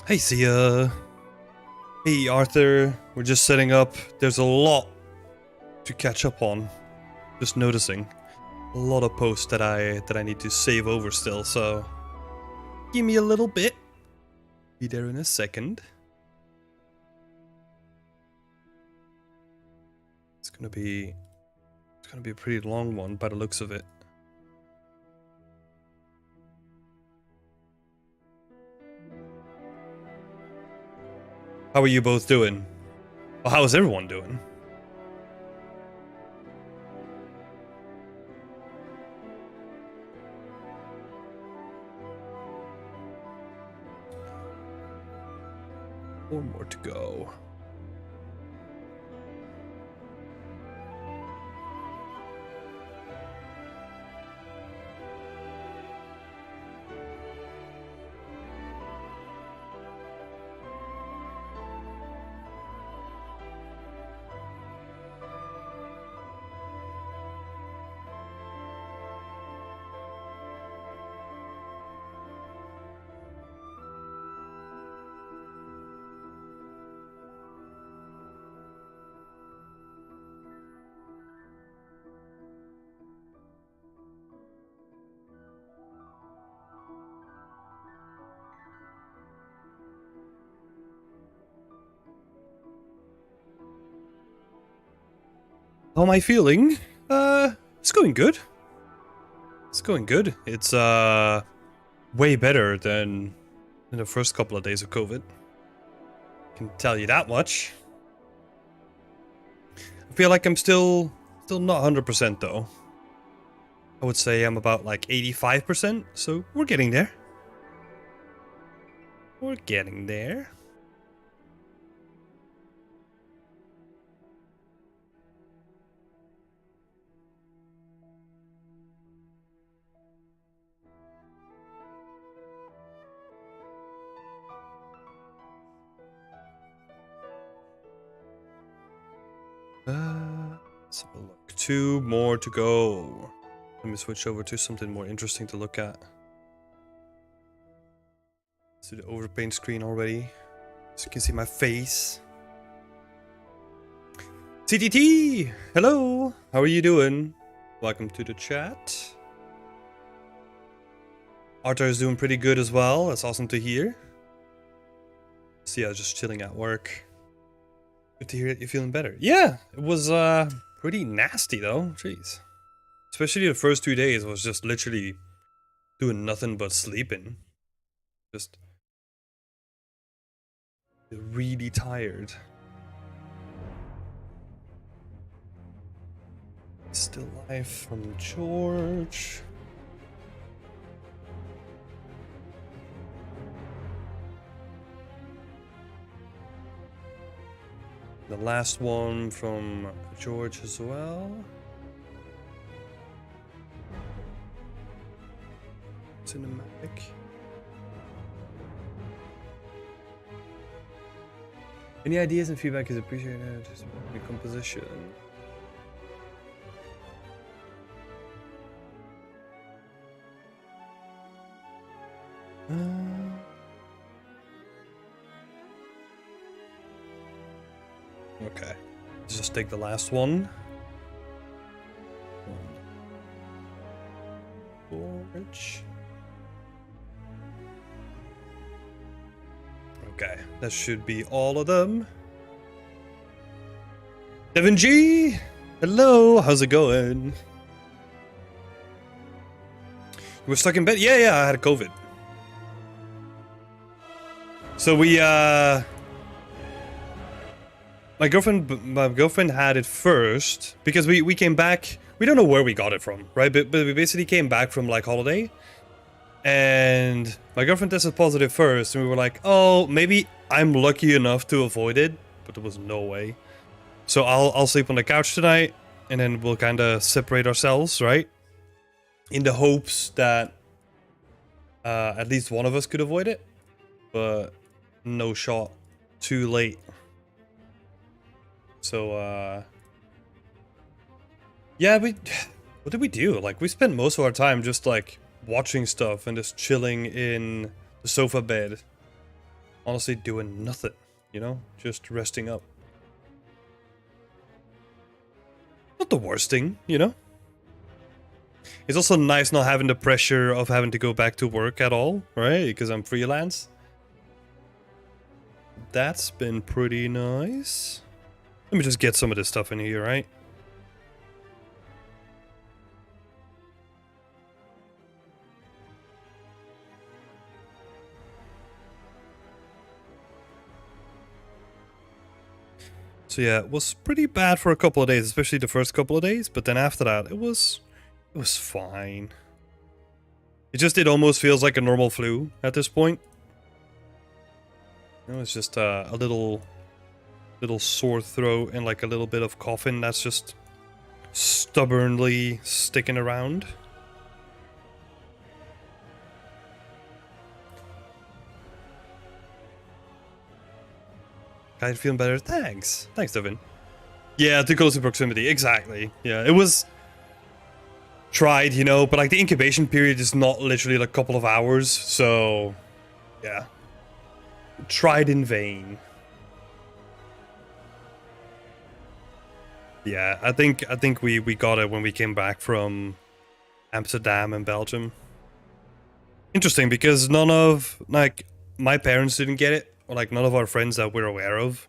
Hey, Sia. Hey, Arthur. We're just setting up. There's a lot to catch up on. Just noticing. A lot of posts that I need to save over still, so give me a little bit. Be there in a second. It's gonna be a pretty long one by the looks of it. How are you both doing? Well, how is everyone doing? Four more to go. How am I feeling? It's going good. It's going good. It's way better than in the first couple of days of COVID. Can tell you that much. I feel like I'm still not 100% though. I would say I'm about like 85%, so we're getting there. We're getting there. Let's have a look. 2 more to go. Let me switch over to something more interesting to look at. To the overpaint screen already, so you can see my face. TTT! Hello! How are you doing? Welcome to the chat. Arthur is doing pretty good as well. That's awesome to hear. So yeah, just chilling at work. Good to hear that you're feeling better. Yeah, it was pretty nasty though. Jeez. Especially the first 2 days was just literally doing nothing but sleeping. Just really tired. Still life from George. The last one from George as well. Cinematic. Any ideas and feedback is appreciated. Just the composition. Okay. Let's just take the last one. George. Okay, that should be all of them. Devin G! Hello, how's it going? You were stuck in bed? Yeah, I had COVID. So we, my girlfriend had it first, because we came back, we don't know where we got it from, right? But we basically came back from, like, holiday. And my girlfriend tested positive first, and we were like, oh, maybe I'm lucky enough to avoid it, but there was no way. So I'll sleep on the couch tonight, and then we'll kind of separate ourselves, right? In the hopes that at least one of us could avoid it, but no shot. Too late. So yeah, what did we do? Like, we spent most of our time just like watching stuff and just chilling in the sofa bed. honestly doing nothing, you know? Just resting up. Not the worst thing, you know? It's also nice not having the pressure of having to go back to work at all, right? Because I'm freelance. That's been pretty nice. Let me just get some of this stuff in here, right? So yeah, it was pretty bad for a couple of days, especially the first couple of days, but then after that, it was fine. It almost feels like a normal flu at this point. You know, it's just a little sore throat and like a little bit of coughing that's just stubbornly sticking around. Guys, feeling better. Thanks, Devin. Yeah, too close in proximity. Exactly. Yeah, it was tried, you know, but like the incubation period is not literally like a couple of hours, so yeah, tried in vain. Yeah, I think we got it when we came back from Amsterdam and Belgium. Interesting, because none of like my parents didn't get it, or like none of our friends that we're aware of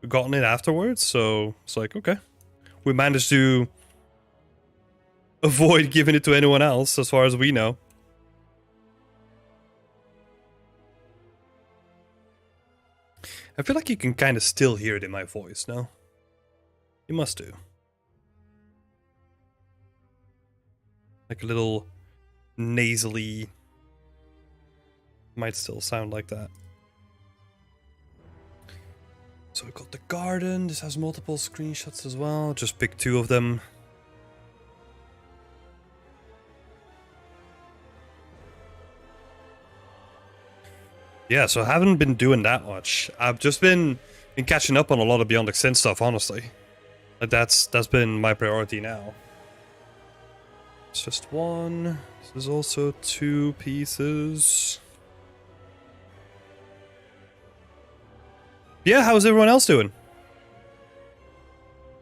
gotten it afterwards, so it's like, okay, we managed to avoid giving it to anyone else as far as we know. I feel like you can kind of still hear it in my voice, no? You must do. Like a little nasally, might still sound like that. So we got the garden. This has multiple screenshots as well. Just pick 2 of them. Yeah, so I haven't been doing that much. I've just been catching up on a lot of Beyond Extent stuff, honestly. Like that's been my priority now. It's just 1. This is also 2 pieces. Yeah, how's everyone else doing?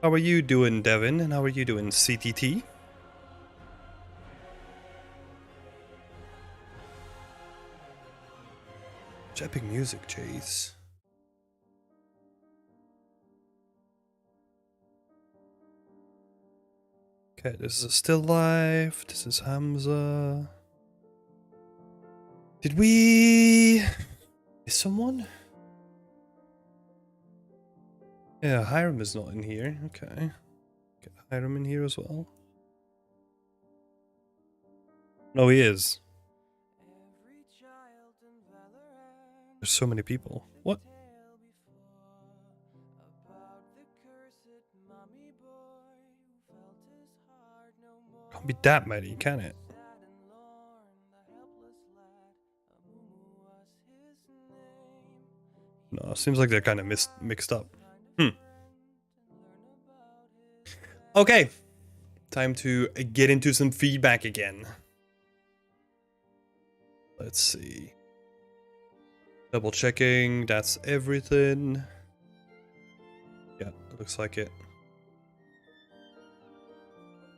How are you doing, Devin? And how are you doing, CTT? Epic music, Chase. Okay, this is Still Life. This is Hamza. Did we miss someone? Yeah, Hiram is not in here. Okay. Get Hiram in here as well. No, he is. There's so many people. What? Can't be that many, can it? No, seems like they're kind of mixed up. Okay. Time to get into some feedback again. Let's see. Double checking, that's everything. Yeah, looks like it.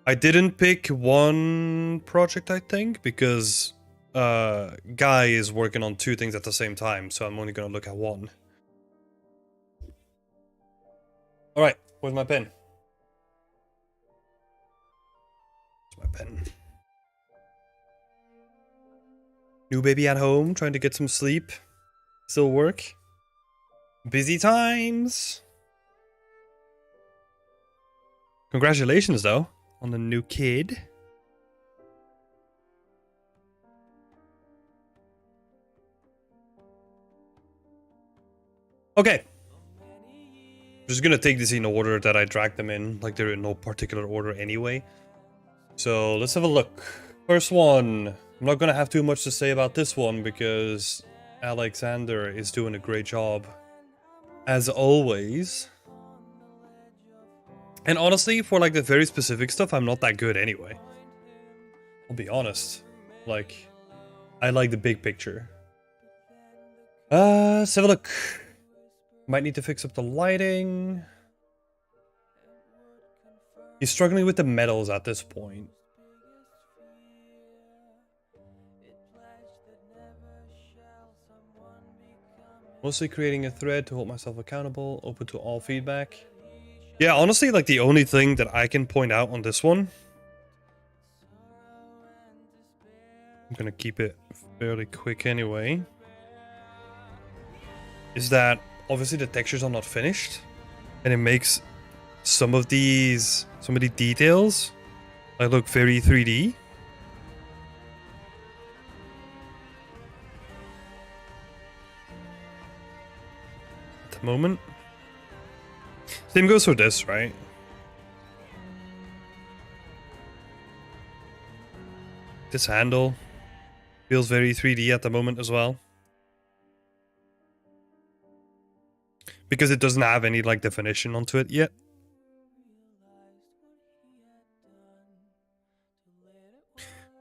I didn't pick one project, I think, because Guy is working on 2 things at the same time, so I'm only gonna look at one. Alright, where's my pen? Where's my pen? New baby at home, trying to get some sleep. Still work. Busy times. Congratulations, though, on the new kid. Okay. I'm just gonna take this in order that I dragged them in. Like, they're in no particular order anyway. So, let's have a look. First one. I'm not gonna have too much to say about this one because Alexander is doing a great job, as always. And honestly, for like the very specific stuff, I'm not that good anyway. I'll be honest. Like, I like the big picture. Let's have a look. Might need to fix up the lighting. He's struggling with the metals at this point. Mostly creating a thread to hold myself accountable, open to all feedback. Yeah, honestly, like the only thing that I can point out on this one, I'm gonna keep it fairly quick anyway, is that obviously the textures are not finished, and it makes some of the details like look very 3D. At the moment. Same goes for this, right? This handle feels very 3D at the moment as well. Because it doesn't have any like definition onto it yet.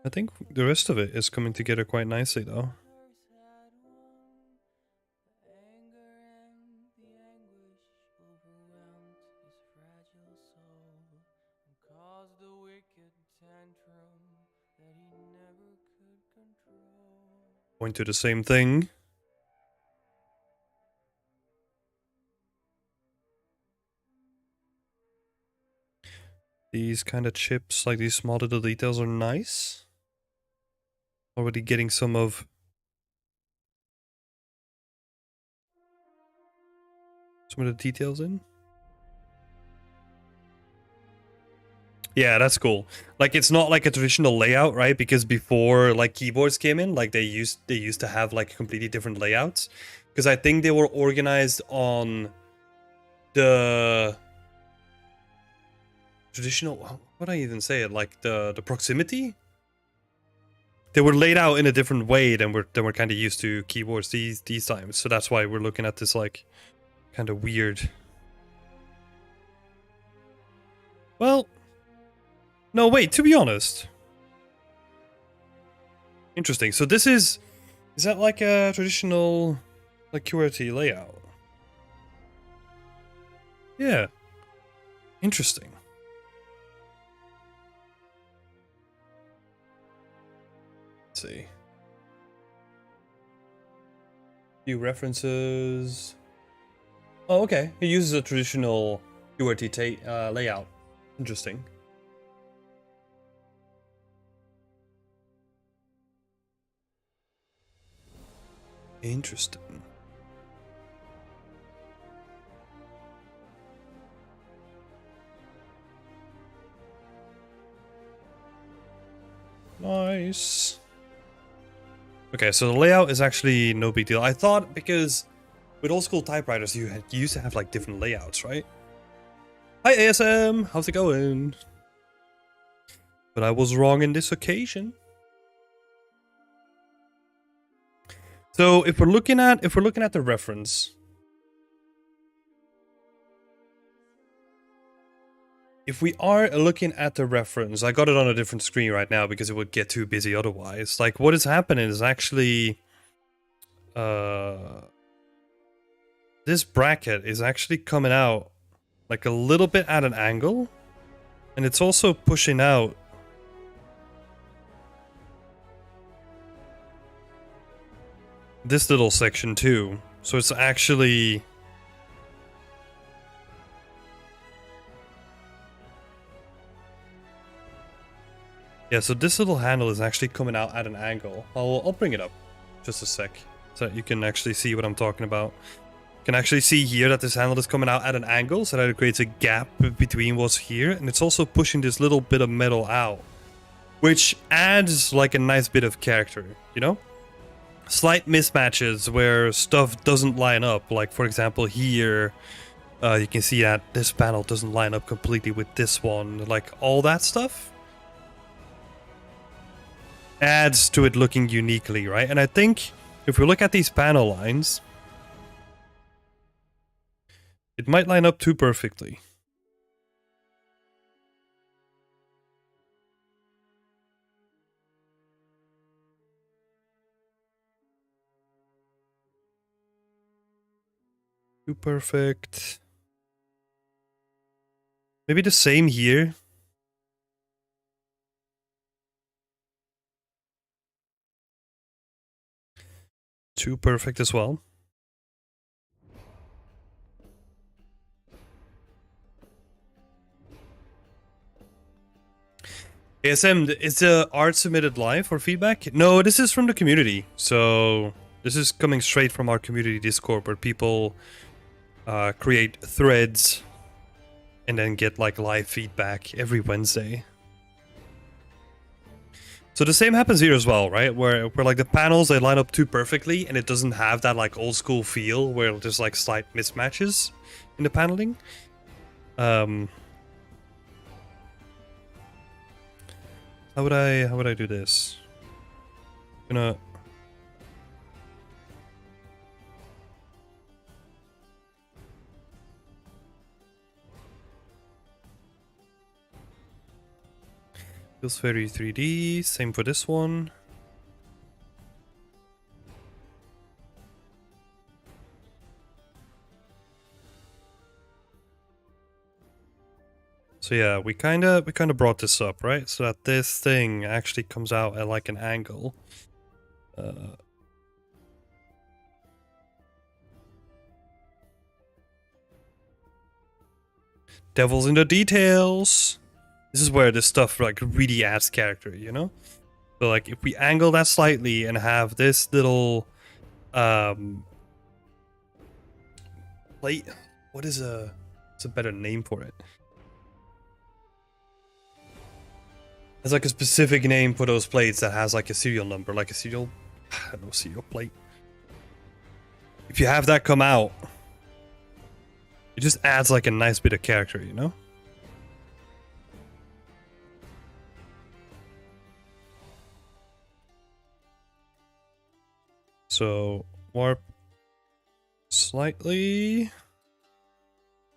I think the rest of it is coming together quite nicely though. Point to the same thing. These kind of chips, like these small little details are nice. Already getting some of the details in. Yeah, that's cool. Like it's not like a traditional layout, right? Because before like keyboards came in, like they used to have like completely different layouts. Because I think they were organized on the traditional, what do I even say it? Like the proximity? They were laid out in a different way than we're kind of used to keyboards these times. So that's why we're looking at this like kind of weird. Well, no, wait, to be honest. Interesting. So this is that like a traditional like QWERTY layout? Yeah. Interesting. Let's see. Few references. Oh, okay. He uses a traditional QWERTY layout. Interesting. Interesting. Nice. Okay, so the layout is actually no big deal. I thought because with old school typewriters, you used to have like different layouts, right? Hi ASM, how's it going? But I was wrong in this occasion. So if we're looking at the reference, if we are looking at the reference, I got it on a different screen right now because it would get too busy otherwise. Like what is happening is actually this bracket is actually coming out like a little bit at an angle, and it's also pushing out this little section too. So it's actually yeah, so this little handle is actually coming out at an angle. I'll bring it up just a sec so that you can actually see what I'm talking about. You can actually see here that this handle is coming out at an angle so that it creates a gap between what's here, and it's also pushing this little bit of metal out, which adds like a nice bit of character, you know? Slight mismatches where stuff doesn't line up, like for example here, you can see that this panel doesn't line up completely with this one, like all that stuff adds to it looking uniquely, right? And I think if we look at these panel lines, it might line up too perfectly. Too perfect. Maybe the same here. Too perfect as well. ASM, is the art submitted live for feedback? No, this is from the community. So this is coming straight from our community Discord where people create threads and then get like live feedback every Wednesday. So the same happens here as well, right? Where like the panels, they line up too perfectly and it doesn't have that like old school feel where there's like slight mismatches in the paneling. How would I do this? Gonna feels very 3D. Same for this one. So yeah, we kind of brought this up, right? So that this thing actually comes out at like an angle. Devil's in the details. This is where this stuff like really adds character, you know? So like if we angle that slightly and have this little plate, what's a better name for it? There's like a specific name for those plates that has like a serial number, like a serial, I don't know, serial plate. If you have that come out, it just adds like a nice bit of character, you know? So, warp slightly.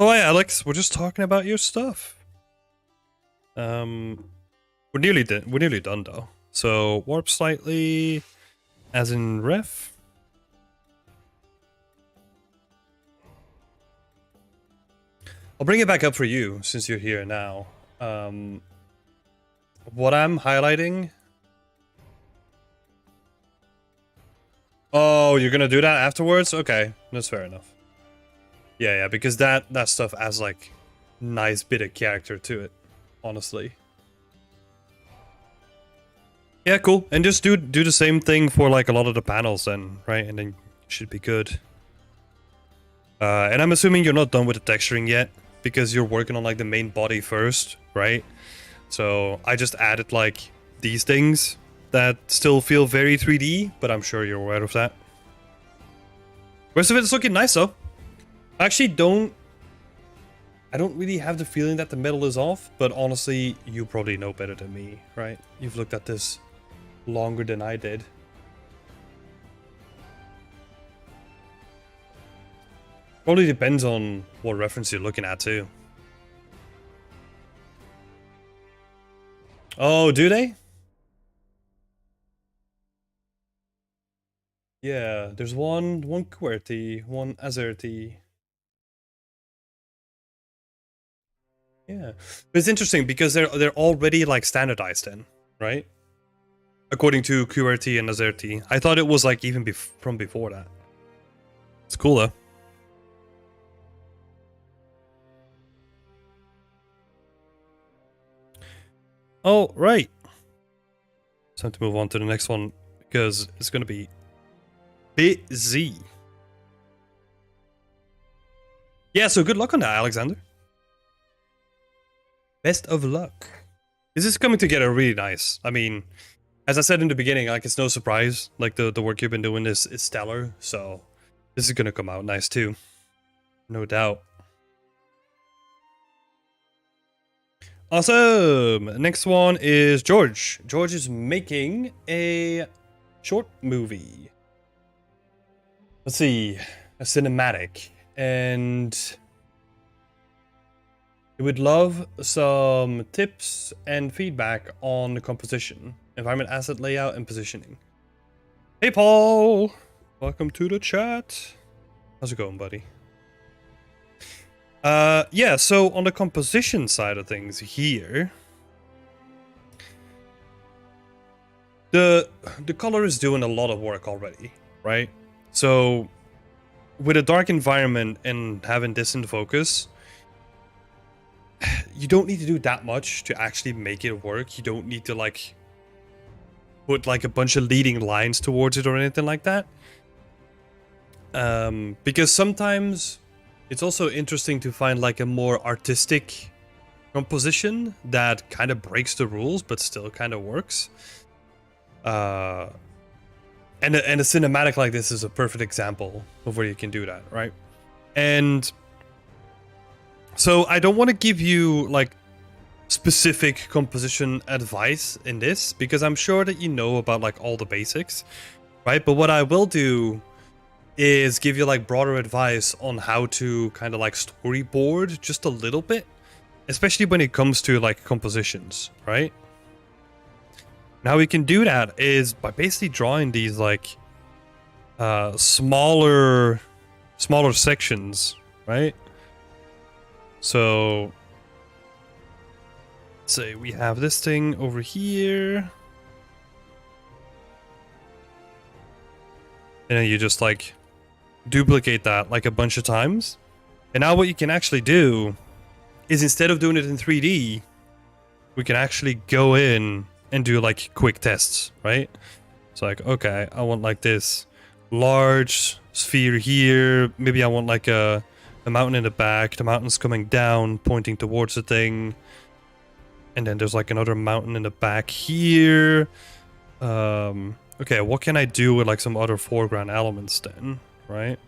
Oh, hey, Alex, we're just talking about your stuff. We're nearly done though. So, warp slightly, as in ref. I'll bring it back up for you since you're here now. What I'm highlighting. Oh, you're gonna do that afterwards? Okay, that's fair enough. Yeah, because that stuff adds like nice bit of character to it, honestly. Yeah, cool. And just do the same thing for like a lot of the panels then, right? And then you should be good. And I'm assuming you're not done with the texturing yet because you're working on like the main body first, right? So I just added like these things that still feel very 3D, but I'm sure you're aware of that. Rest of it is looking nice though. I don't really have the feeling that the metal is off, but honestly, you probably know better than me, right? You've looked at this longer than I did. Probably depends on what reference you're looking at too. Oh, do they? Yeah, there's one QWERTY, one AZERTY. Yeah, but it's interesting because they're already like standardized then, right? According to QWERTY and AZERTY. I thought it was like even from before that. It's cool though. Oh, right. Time to move on to the next one because it's gonna be busy. Yeah, so good luck on that, Alexander. Best of luck. This is coming together really nice. I mean, as I said in the beginning, like it's no surprise. Like the work you've been doing is stellar. So this is gonna come out nice too. No doubt. Awesome. Next one is George. George is making a short movie. Let's see. A cinematic. And we would love some tips and feedback on the composition, environment, asset layout, and positioning. Hey, Paul! Welcome to the chat. How's it going, buddy? Yeah, so on the composition side of things here, the color is doing a lot of work already, right? So with a dark environment and having distant focus, you don't need to do that much to actually make it work. You don't need to like put like a bunch of leading lines towards it or anything like that. Because sometimes it's also interesting to find like a more artistic composition that kind of breaks the rules but still kind of works. And a cinematic like this is a perfect example of where you can do that, right? And so I don't want to give you like specific composition advice in this because I'm sure that you know about like all the basics, right? But what I will do is give you like broader advice on how to kind of like storyboard just a little bit, especially when it comes to like compositions, right? Now we can do that is by basically drawing these like smaller sections, right? So say we have this thing over here, and then you just like duplicate that like a bunch of times. And now what you can actually do is instead of doing it in 3D, we can actually go in and do like quick tests, right? It's like, okay, I want like this large sphere here. Maybe I want like a mountain in the back. The mountain's coming down, pointing towards the thing. And then there's like another mountain in the back here. Okay, what can I do with like some other foreground elements then, right?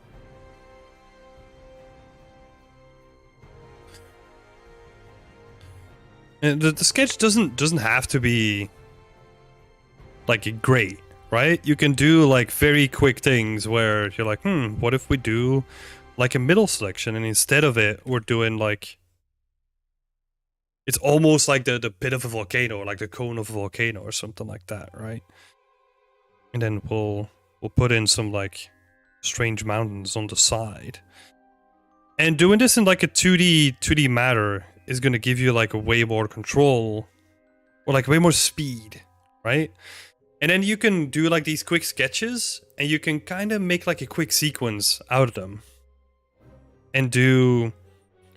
And the sketch doesn't have to be like great, right? You can do like very quick things where you're like, what if we do like a middle selection and instead of it we're doing like it's almost like the pit of a volcano or like the cone of a volcano or something like that, right? And then we'll put in some like strange mountains on the side. And doing this in like a 2D matter is going to give you like a way more control or like way more speed, right? And then you can do like these quick sketches and you can kind of make like a quick sequence out of them and do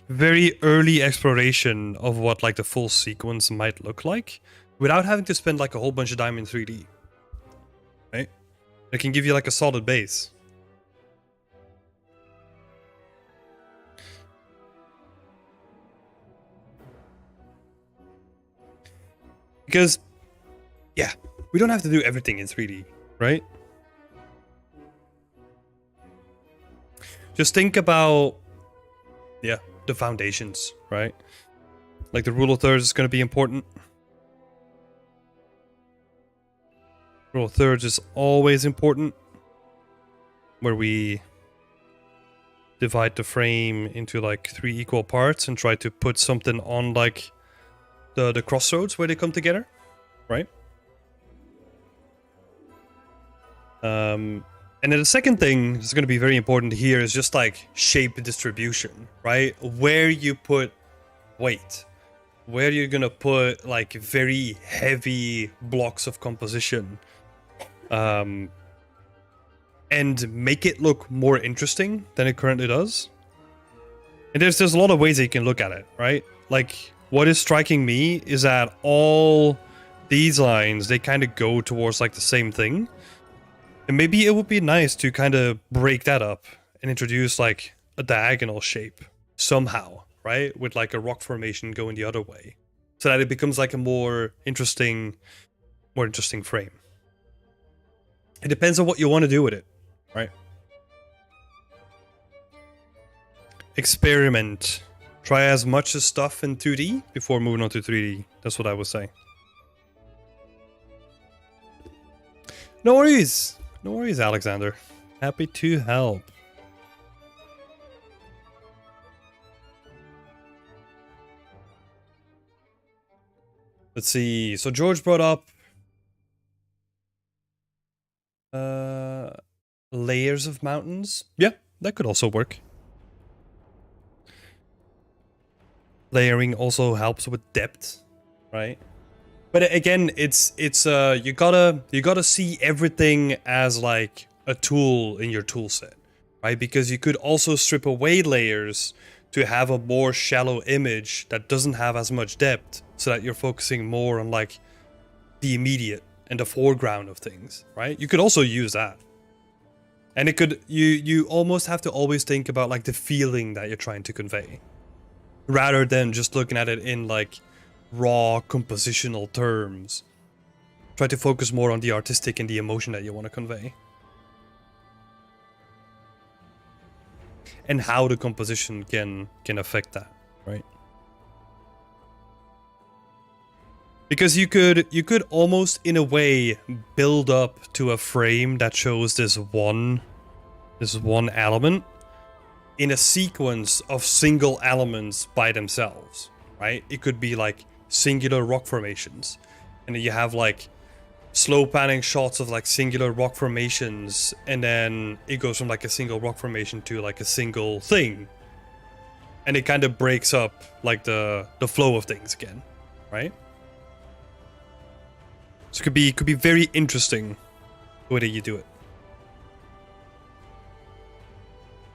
very early exploration of what like the full sequence might look like without having to spend like a whole bunch of time in 3D, right? It can give you like a solid base. Because, yeah, we don't have to do everything in 3D, right? Just think about, yeah, the foundations, right? Like the rule of thirds is going to be important. Rule of thirds is always important, where we divide the frame into like 3 equal parts and try to put something on like the crossroads where they come together, right? And then the second thing that's going to be very important here is just like shape distribution, right? Where you put weight, where you're going to put like very heavy blocks of composition, and make it look more interesting than it currently does. And there's a lot of ways that you can look at it, right? Like what is striking me is that all these lines, they kind of go towards like the same thing. And maybe it would be nice to kind of break that up and introduce like a diagonal shape somehow, right? With like a rock formation going the other way. So that it becomes like a more interesting frame. It depends on what you want to do with it, right? Experiment. Try as much as stuff in 2D before moving on to 3D. That's what I would say. No worries. No worries, Alexander. Happy to help. Let's see. So George brought up layers of mountains. Yeah, that could also work. Layering also helps with depth, right? But again, it's you gotta see everything as like a tool in your tool set, right? Because you could also strip away layers to have a more shallow image that doesn't have as much depth, so that you're focusing more on like the immediate and the foreground of things, right? You could also use that. And it could you almost have to always think about like the feeling that you're trying to convey, rather than just looking at it in like raw compositional terms. Try to focus more on the artistic and the emotion that you want to convey. And how the composition can affect that, right? Because you could almost in a way build up to a frame that shows this one element in a sequence of single elements by themselves, right? It could be like singular rock formations, and then you have like slow panning shots of like singular rock formations, and then it goes from like a single rock formation to like a single thing, and it kind of breaks up like the flow of things again, right? So it could be very interesting the way that you do it.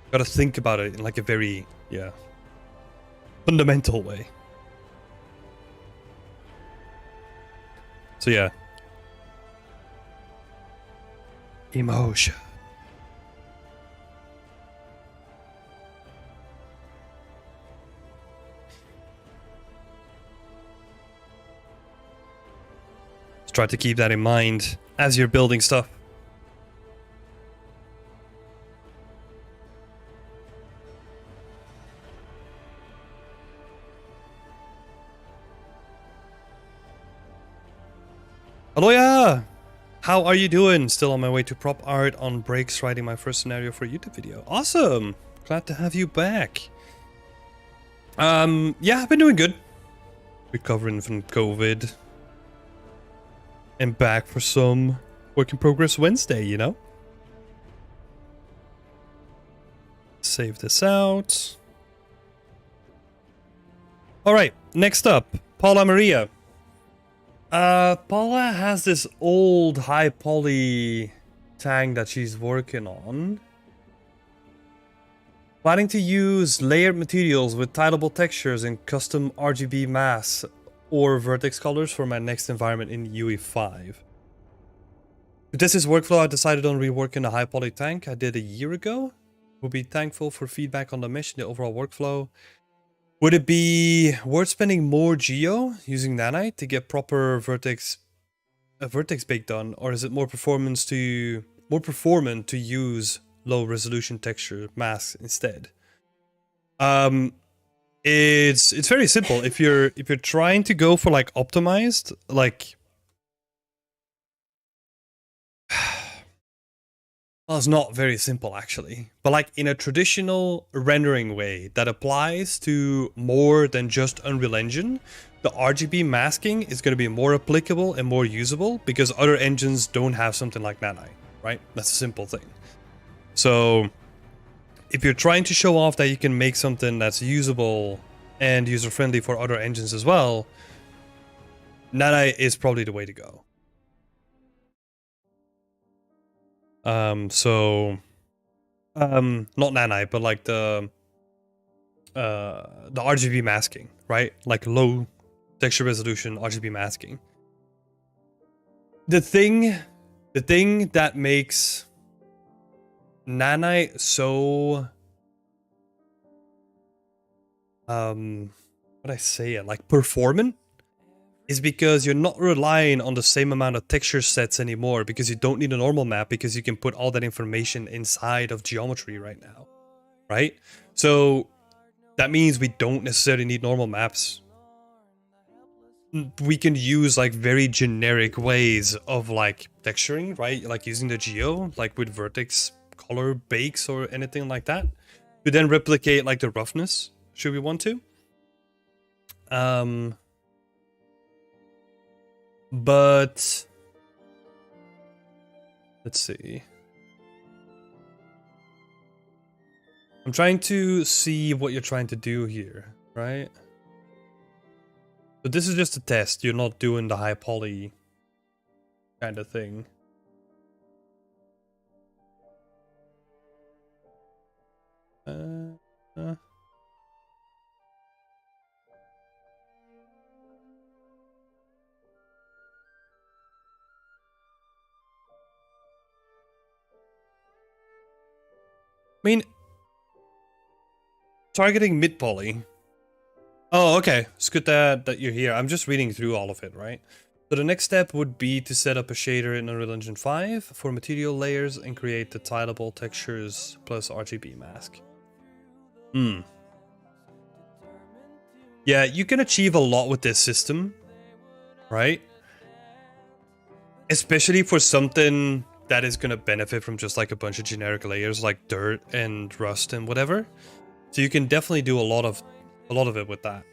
Gotta think about it in like a very, yeah, fundamental way. So yeah. Emotion. Just try to keep that in mind as you're building stuff. Aloya! How are you doing? Still on my way to prop art on breaks, writing my first scenario for a YouTube video. Awesome! Glad to have you back. Yeah, I've been doing good. Recovering from COVID. And back for some Work in Progress Wednesday, you know? Save this out. Alright, next up, Paula Maria. Paula has this old high poly tang that she's working on. Planning to use layered materials with tileable textures and custom RGB masks or vertex colors for my next environment in UE5. This is workflow I decided on reworking a high poly tank I did a year ago. Would be thankful for feedback on the mission, the overall workflow. Would it be worth spending more geo using nanite to get proper vertex bake done, or is it more performant to use low resolution texture masks instead? It's very simple. If you're trying to go for like optimized, like well, it's not very simple actually, but like in a traditional rendering way that applies to more than just Unreal Engine, the RGB masking is going to be more applicable and more usable because other engines don't have something like nanite, right? That's a simple thing. So if you're trying to show off that you can make something that's usable and user-friendly for other engines as well, nanite is probably the way to go. Not nanite, but like the RGB masking, right? Like low texture resolution RGB masking. The thing that makes nanite so what I say it like performant is because you're not relying on the same amount of texture sets anymore, because you don't need a normal map because you can put all that information inside of geometry right now, right? So that means we don't necessarily need normal maps. We can use like very generic ways of like texturing, right? Like using the geo, like with vertex color bakes or anything like that, to then replicate like the roughness, should we want to. But let's see. I'm trying to see what you're trying to do here, right? So this is just a test. You're not doing the high poly kind of thing. I mean, targeting mid poly. Oh, okay. It's good that you're here. I'm just reading through all of it, right? So the next step would be to set up a shader in Unreal Engine 5 for material layers and create the tileable textures plus RGB mask. Yeah, you can achieve a lot with this system, right? Especially for something that is going to benefit from just like a bunch of generic layers like dirt and rust and whatever. So you can definitely do a lot of it with that.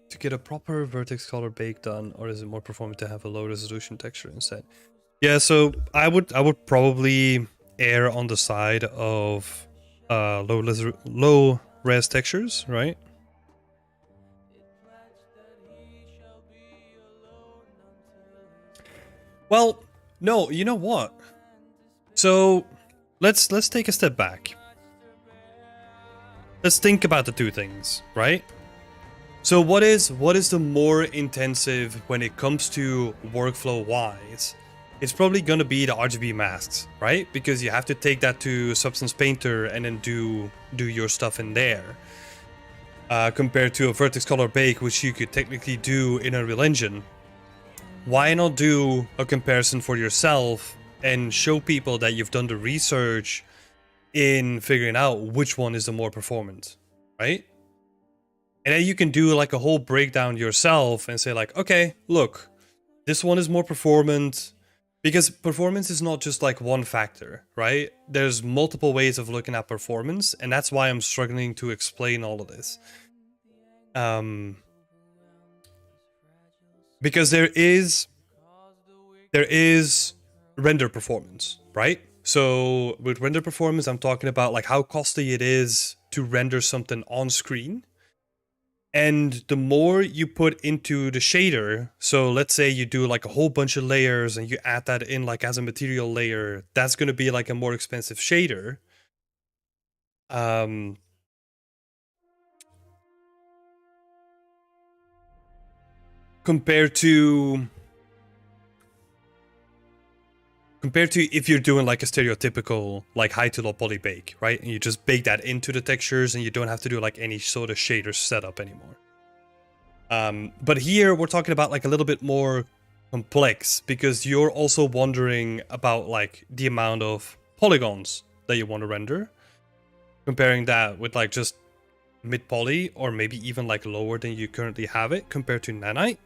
To get a proper vertex color bake done, or is it more performant to have a low resolution texture instead? Yeah, so I would probably err on the side of low res textures, right? Well, no, you know what? So let's take a step back. Let's think about the two things, right? So what is the more intensive when it comes to workflow wise? It's probably going to be the RGB masks, right? Because you have to take that to Substance Painter and then do your stuff in there. Compared to a vertex color bake, which you could technically do in Unreal Engine. Why not do a comparison for yourself and show people that you've done the research in figuring out which one is the more performant, right? And then you can do like a whole breakdown yourself and say like, okay, look, this one is more performant. Because performance is not just like one factor, right? There's multiple ways of looking at performance, and that's why I'm struggling to explain all of this. Because there is render performance, right? So with render performance, I'm talking about like how costly it is to render something on screen. And the more you put into the shader, so let's say you do like a whole bunch of layers and you add that in like as a material layer, that's going to be like a more expensive shader. Compared to if you're doing like a stereotypical like high to low poly bake, right? And you just bake that into the textures and you don't have to do like any sort of shader setup anymore. But here we're talking about like a little bit more complex because you're also wondering about like the amount of polygons that you want to render. Comparing that with like just mid poly or maybe even like lower than you currently have it compared to nanite.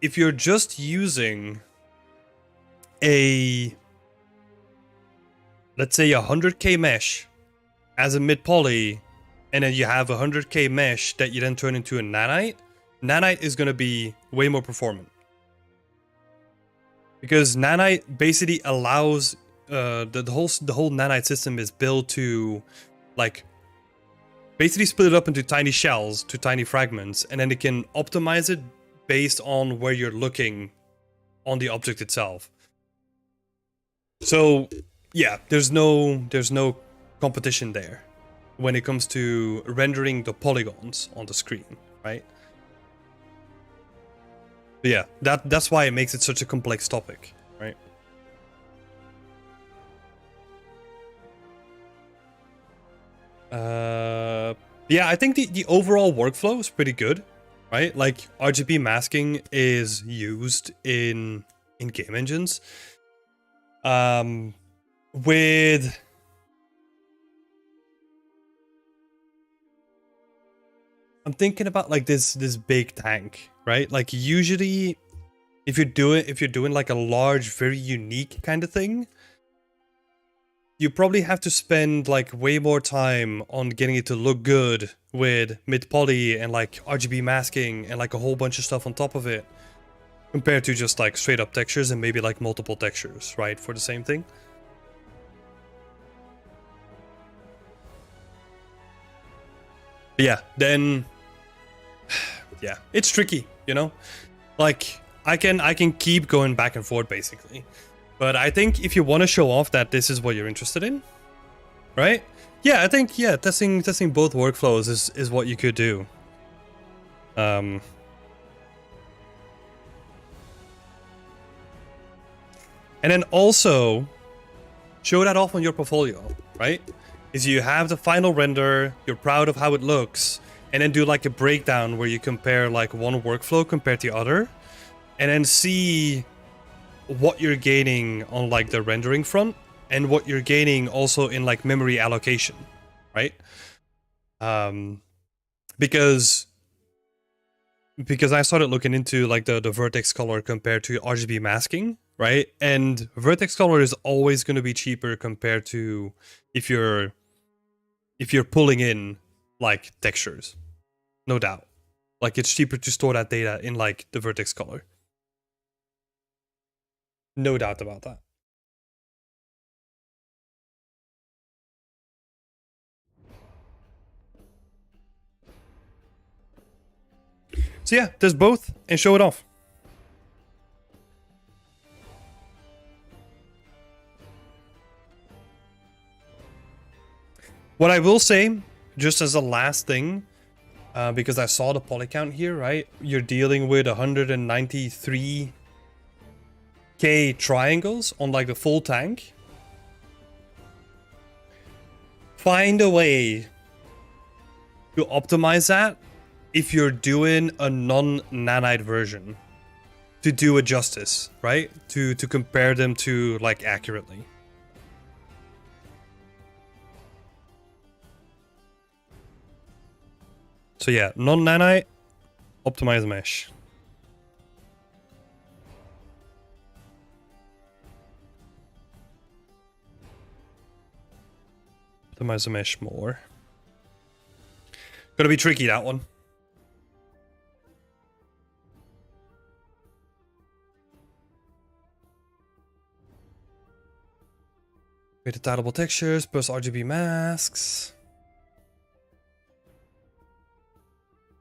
If you're just using a, let's say 100k mesh as a mid poly, and then you have 100k mesh that you then turn into a nanite, nanite is going to be way more performant. Because nanite basically allows the whole nanite system is built to like basically split it up into tiny shells, to tiny fragments, and then it can optimize it based on where you're looking on the object itself. So yeah, there's no competition there when it comes to rendering the polygons on the screen, right? But yeah, that's why it makes it such a complex topic, right? Yeah, I think the overall workflow is pretty good, right? Like RGB masking is used in game engines. With I'm thinking about like this big tank, right? Like usually if you're doing like a large, very unique kind of thing, you probably have to spend like way more time on getting it to look good with mid poly and like RGB masking and like a whole bunch of stuff on top of it. compared to just like straight up textures and maybe like multiple textures, right, for the same thing. But yeah, then yeah, it's tricky, you know? Like I can keep going back and forth basically. But I think if you want to show off that this is what you're interested in, right? Yeah, I think testing both workflows is what you could do. And then also show that off on your portfolio, right? Is you have the final render, you're proud of how it looks, and then do like a breakdown where you compare like one workflow compared to the other, and then see what you're gaining on like the rendering front and what you're gaining also in like memory allocation, right? Because I started looking into like the vertex color compared to RGB masking, right? And vertex color is always going to be cheaper compared to if you're pulling in like textures, no doubt. Like it's cheaper to store that data in like the vertex color. No doubt about that. So yeah, there's both and show it off. What I will say, just as a last thing, because I saw the poly count here, right? You're dealing with 193k triangles on like the full tank. Find a way to optimize that if you're doing a non-nanite version to do it justice, right? To compare them to like accurately. So yeah, non-nanite, optimize mesh. Optimize the mesh more. Gonna be tricky, that one. Create editable textures, plus RGB masks.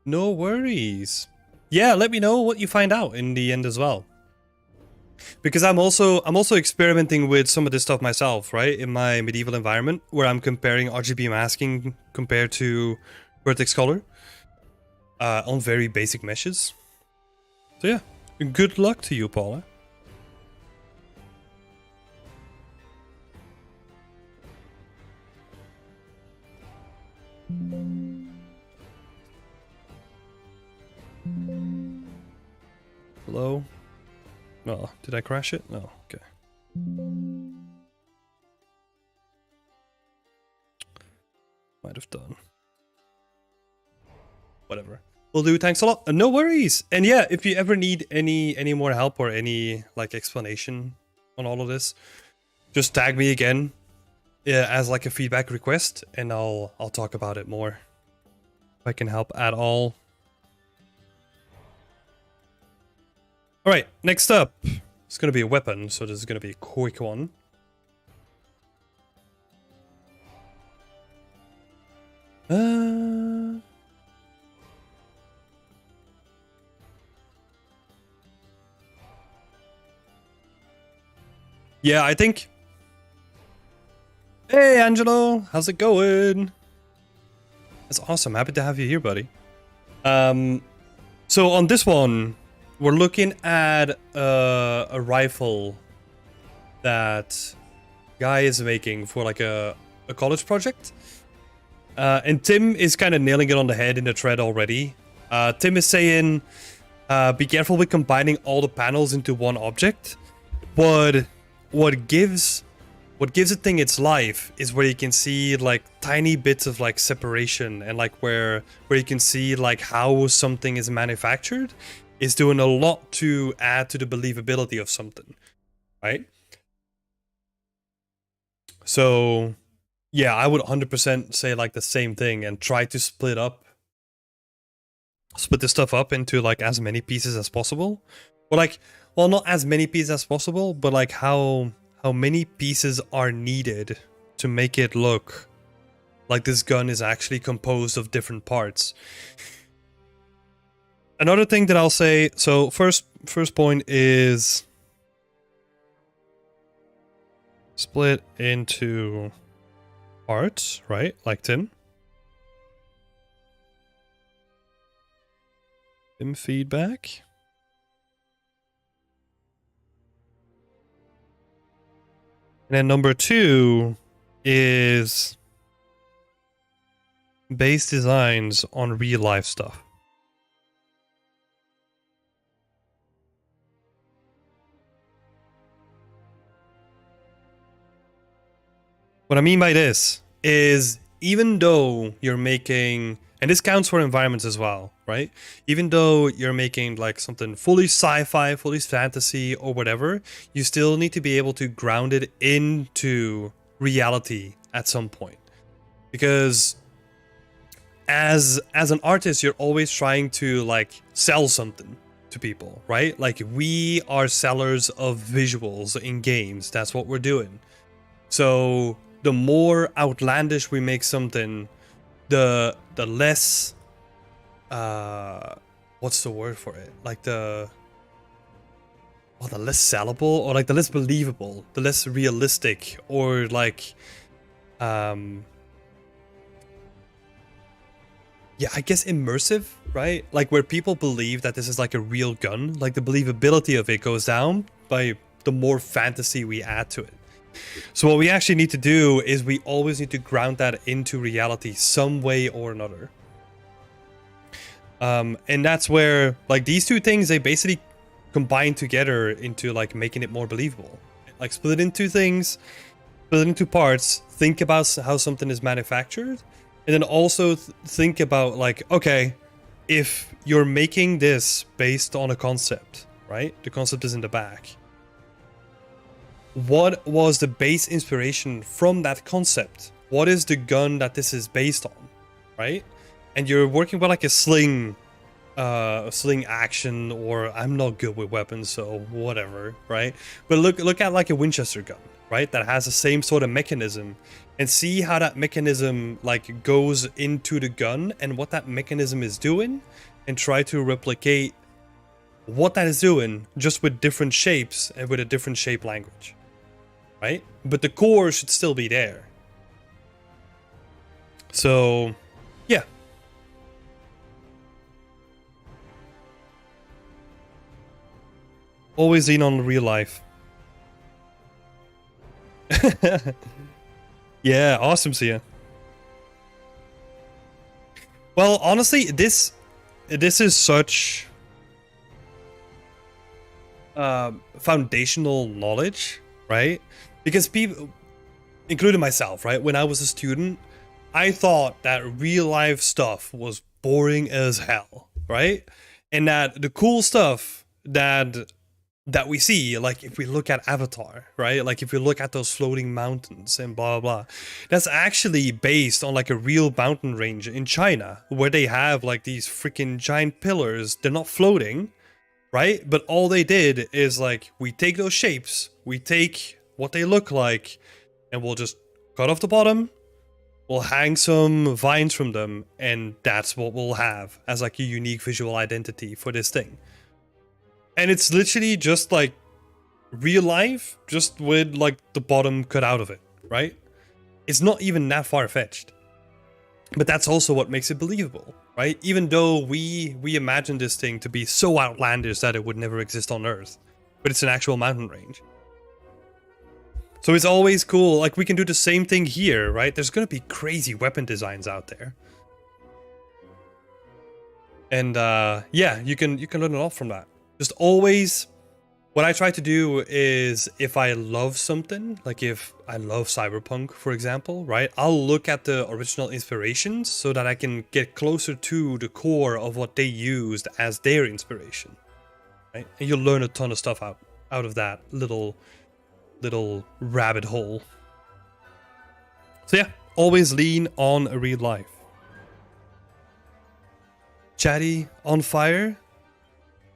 No worries. Yeah, let me know what you find out in the end as well. Because I'm also experimenting with some of this stuff myself, right? In my medieval environment, where I'm comparing RGB masking compared to vertex color on very basic meshes. So yeah, good luck to you, Paula. Hello? Oh, did I crash it? No, okay. Might have done. Whatever. Will do, thanks a lot. No worries. And yeah, if you ever need any more help or any like explanation on all of this, just tag me again as like a feedback request and I'll talk about it more. If I can help at all. Alright, next up. It's gonna be a weapon, so this is gonna be a quick one. Yeah, I think... Hey, Angelo! How's it going? That's awesome. Happy to have you here, buddy. So on this one, we're looking at a rifle that guy is making for like a college project. And Tim is kind of nailing it on the head in the thread already. Tim is saying, be careful with combining all the panels into one object. But what gives a thing its life is where you can see like tiny bits of like separation and like where you can see like how something is manufactured is doing a lot to add to the believability of something, right? So yeah, I would 100% say like the same thing and try to split this stuff up into like as many pieces as possible. Or like, well, not as many pieces as possible, but like how many pieces are needed to make it look like this gun is actually composed of different parts. Another thing that I'll say, so first point is split into parts, right? Like tin. Tim feedback. And then number 2 is base designs on real life stuff. What I mean by this is, even though you're making, and this counts for environments as well, right? Even though you're making like something fully sci-fi, fully fantasy or whatever, you still need to be able to ground it into reality at some point. Because as an artist, you're always trying to like sell something to people, right? Like, we are sellers of visuals in games. That's what we're doing. So the more outlandish we make something, the less what's the word for it? Like the less sellable, or like the less believable, the less realistic, or like yeah, I guess immersive, right? Like where people believe that this is like a real gun, like the believability of it goes down by the more fantasy we add to it. So what we actually need to do is we always need to ground that into reality some way or another. And that's where like these two things, they basically combine together into like making it more believable. Like split it into things, split it into parts, think about how something is manufactured, and then also think about like, okay, if you're making this based on a concept, right? The concept is in the back. What was the base inspiration from that concept? What is the gun that this is based on, right? And you're working with like a sling action, or I'm not good with weapons, so whatever, right? But look at like a Winchester gun, right? That has the same sort of mechanism, and see how that mechanism like goes into the gun and what that mechanism is doing, and try to replicate what that is doing just with different shapes and with a different shape language. Right? But the core should still be there. So, yeah. Always lean on real life. Yeah, awesome, Sia. Well, honestly, this is such foundational knowledge, right? Because people, including myself, right? When I was a student, I thought that real life stuff was boring as hell, right? And that the cool stuff that we see, like if we look at Avatar, right? Like if we look at those floating mountains and blah, blah, blah, that's actually based on like a real mountain range in China, where they have like these freaking giant pillars. They're not floating, right? But all they did is like, we take those shapes, we take what they look like, and we'll just cut off the bottom, we'll hang some vines from them, and that's what we'll have as like a unique visual identity for this thing. And it's literally just like real life, just with like the bottom cut out of it, right? It's not even that far-fetched. But that's also what makes it believable, right? Even though we imagine this thing to be so outlandish that it would never exist on Earth, but it's an actual mountain range. So it's always cool. Like we can do the same thing here, right? There's gonna be crazy weapon designs out there, and yeah, you can learn a lot from that. Just always, what I try to do is, if I love something, like if I love Cyberpunk, for example, right? I'll look at the original inspirations so that I can get closer to the core of what they used as their inspiration, right? And you'll learn a ton of stuff out of that little rabbit hole. So yeah, always lean on a real life. Chatty on fire.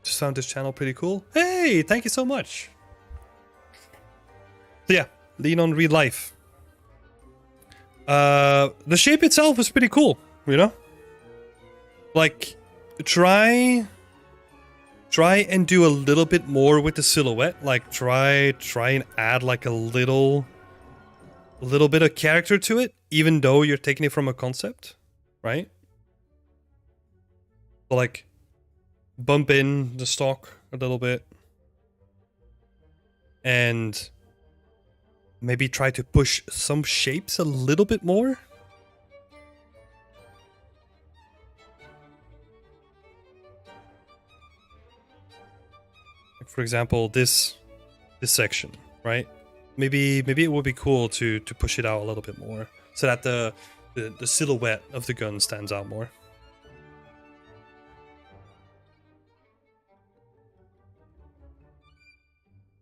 Just found this channel pretty cool. Hey, thank you so much. So yeah, lean on real life. The shape itself is pretty cool, you know? Like, try and do a little bit more with the silhouette. Like, try and add like a little bit of character to it, even though you're taking it from a concept, right? So like, bump in the stock a little bit. And maybe try to push some shapes a little bit more. Like for example, this section, right? Maybe it would be cool to push it out a little bit more so that the silhouette of the gun stands out more.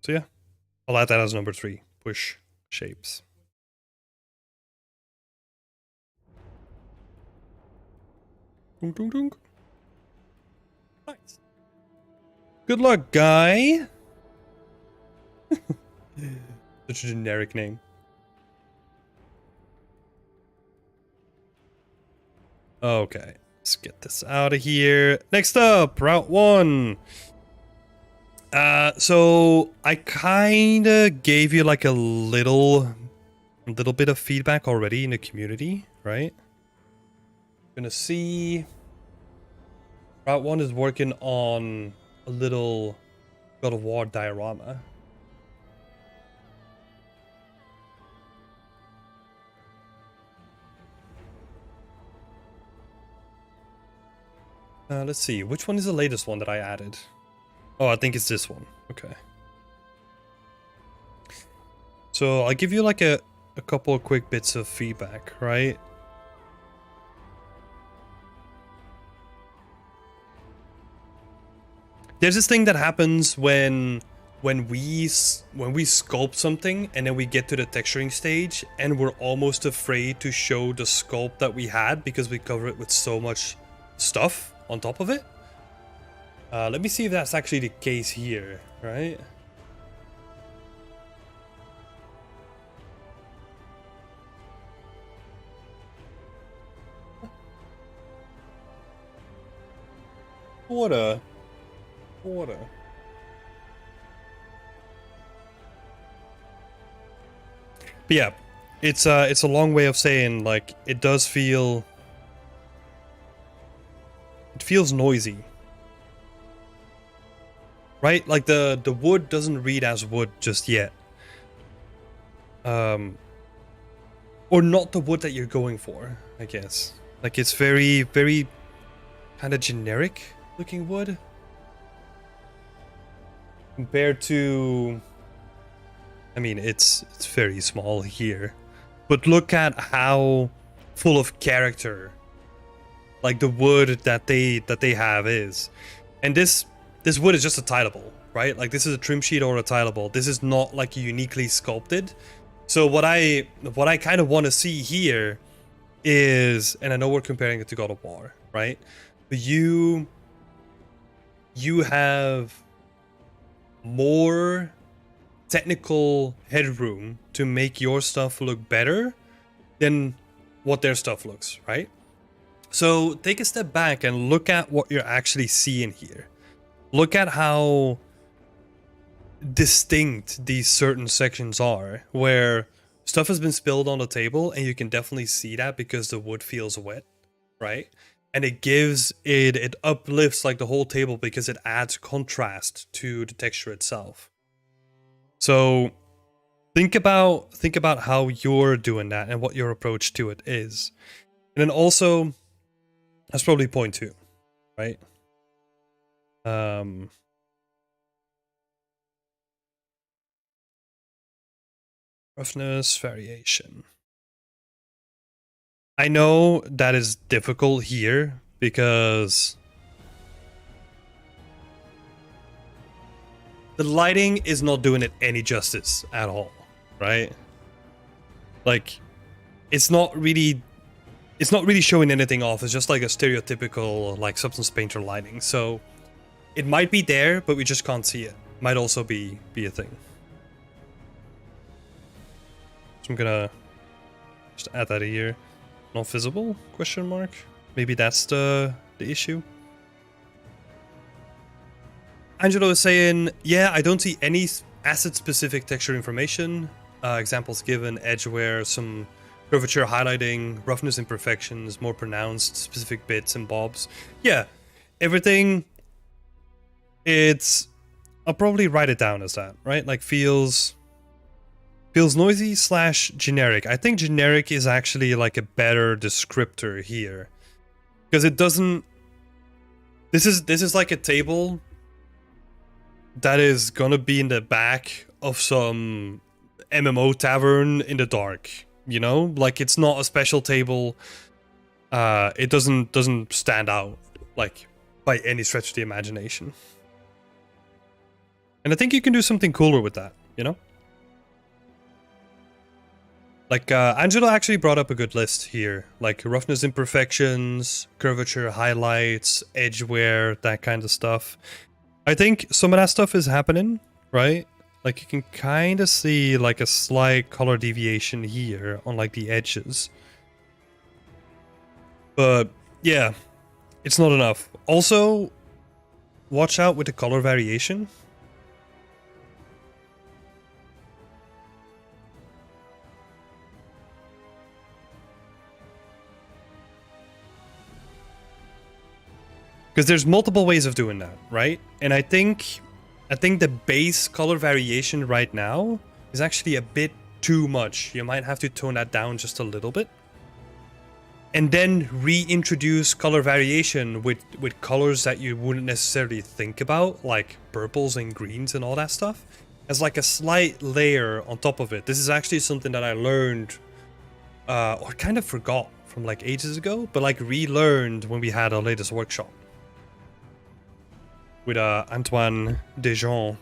So yeah, I'll add that as number 3. Push shapes. Dunk, dunk, dunk. Nice. Good luck, guy. Such a generic name. Okay, let's get this out of here. Next up, Route 1. So I kinda gave you like a little bit of feedback already in the community, right? Gonna see. Route 1 is working on a little God of War diorama. Let's see, which one is the latest one that I added? Oh, I think it's this one. Okay. So I'll give you like a couple of quick bits of feedback, right? There's this thing that happens when we sculpt something and then we get to the texturing stage and we're almost afraid to show the sculpt that we had because we cover it with so much stuff on top of it. Let me see if that's actually the case here, right? Water. But yeah, it's a long way of saying like it does feel. It feels noisy. Right? Like the wood doesn't read as wood just yet. Or not the wood that you're going for, I guess. Like it's very, very kind of generic looking wood. Compared to, I mean, it's very small here. But look at how full of character like the wood that they have is. And this wood is just a tileable, right? Like this is a trim sheet or a tileable. This is not like uniquely sculpted. So what I kind of want to see here is, and I know we're comparing it to God of War, right? But you have more technical headroom to make your stuff look better than what their stuff looks, right? So take a step back and look at what you're actually seeing here. Look at how distinct these certain sections are, where stuff has been spilled on the table and you can definitely see that because the wood feels wet, right? And it uplifts like the whole table because it adds contrast to the texture itself. So think about how you're doing that and what your approach to it is. And then also, that's probably point 2, right? Roughness variation. I know that is difficult here because the lighting is not doing it any justice at all, right? Like, it's not really showing anything off. It's just like a stereotypical like substance painter lighting. So It might be there, but we just can't see it. Might also be a thing. So I'm gonna just add that here. Not visible? Question mark. Maybe that's the issue. Angelo is saying, yeah, I don't see any asset-specific texture information. Examples given: edge wear, some curvature highlighting, roughness imperfections, more pronounced, specific bits and bobs. Yeah, everything. I'll probably write it down as that, right? Like feels noisy / generic. I think generic is actually like a better descriptor here, because it doesn't. This is like a table that is gonna be in the back of some MMO tavern in the dark. You know, like it's not a special table. It doesn't stand out like by any stretch of the imagination. And I think you can do something cooler with that, you know? Like, Angelo actually brought up a good list here. Like, roughness imperfections, curvature highlights, edge wear, that kind of stuff. I think some of that stuff is happening, right? Like, you can kind of see, like, a slight color deviation here on, like, the edges. But, yeah, it's not enough. Also, watch out with the color variation. Because there's multiple ways of doing that, right? And I think the base color variation right now is actually a bit too much. You might have to tone that down just a little bit. And then reintroduce color variation with colors that you wouldn't necessarily think about, like purples and greens and all that stuff, as like a slight layer on top of it. This is actually something that I learned, or kind of forgot from like ages ago, but like relearned when we had our latest workshop. With Antoine Dejean.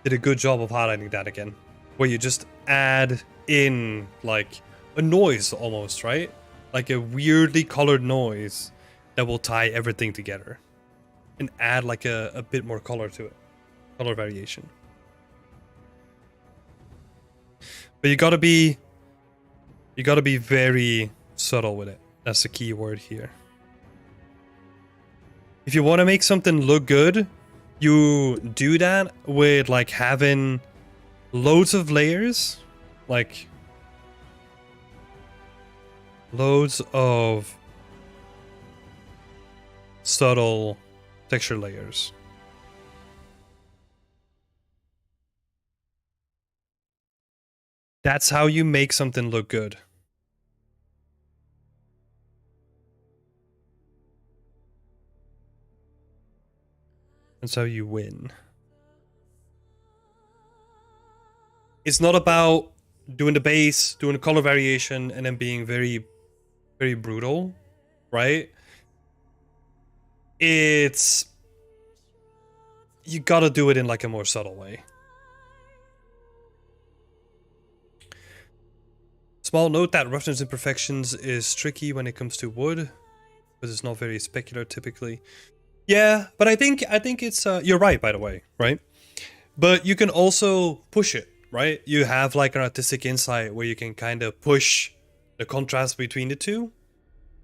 Did a good job of highlighting that again. Where you just add in like a noise almost, right? Like a weirdly colored noise that will tie everything together. And add like a bit more color to it. Color variation. But you gotta be very subtle with it. That's the key word here. If you want to make something look good, you do that with like having loads of layers, like loads of subtle texture layers. That's how you make something look good. That's how you win. It's not about doing the base, doing the color variation, and then being very, very brutal, right? It's... you gotta do it in like a more subtle way. Small note that roughness imperfections is tricky when it comes to wood, because it's not very specular typically. Yeah, but I think it's you're right, by the way, right? But you can also push it, right? You have like an artistic insight where you can kind of push the contrast between the two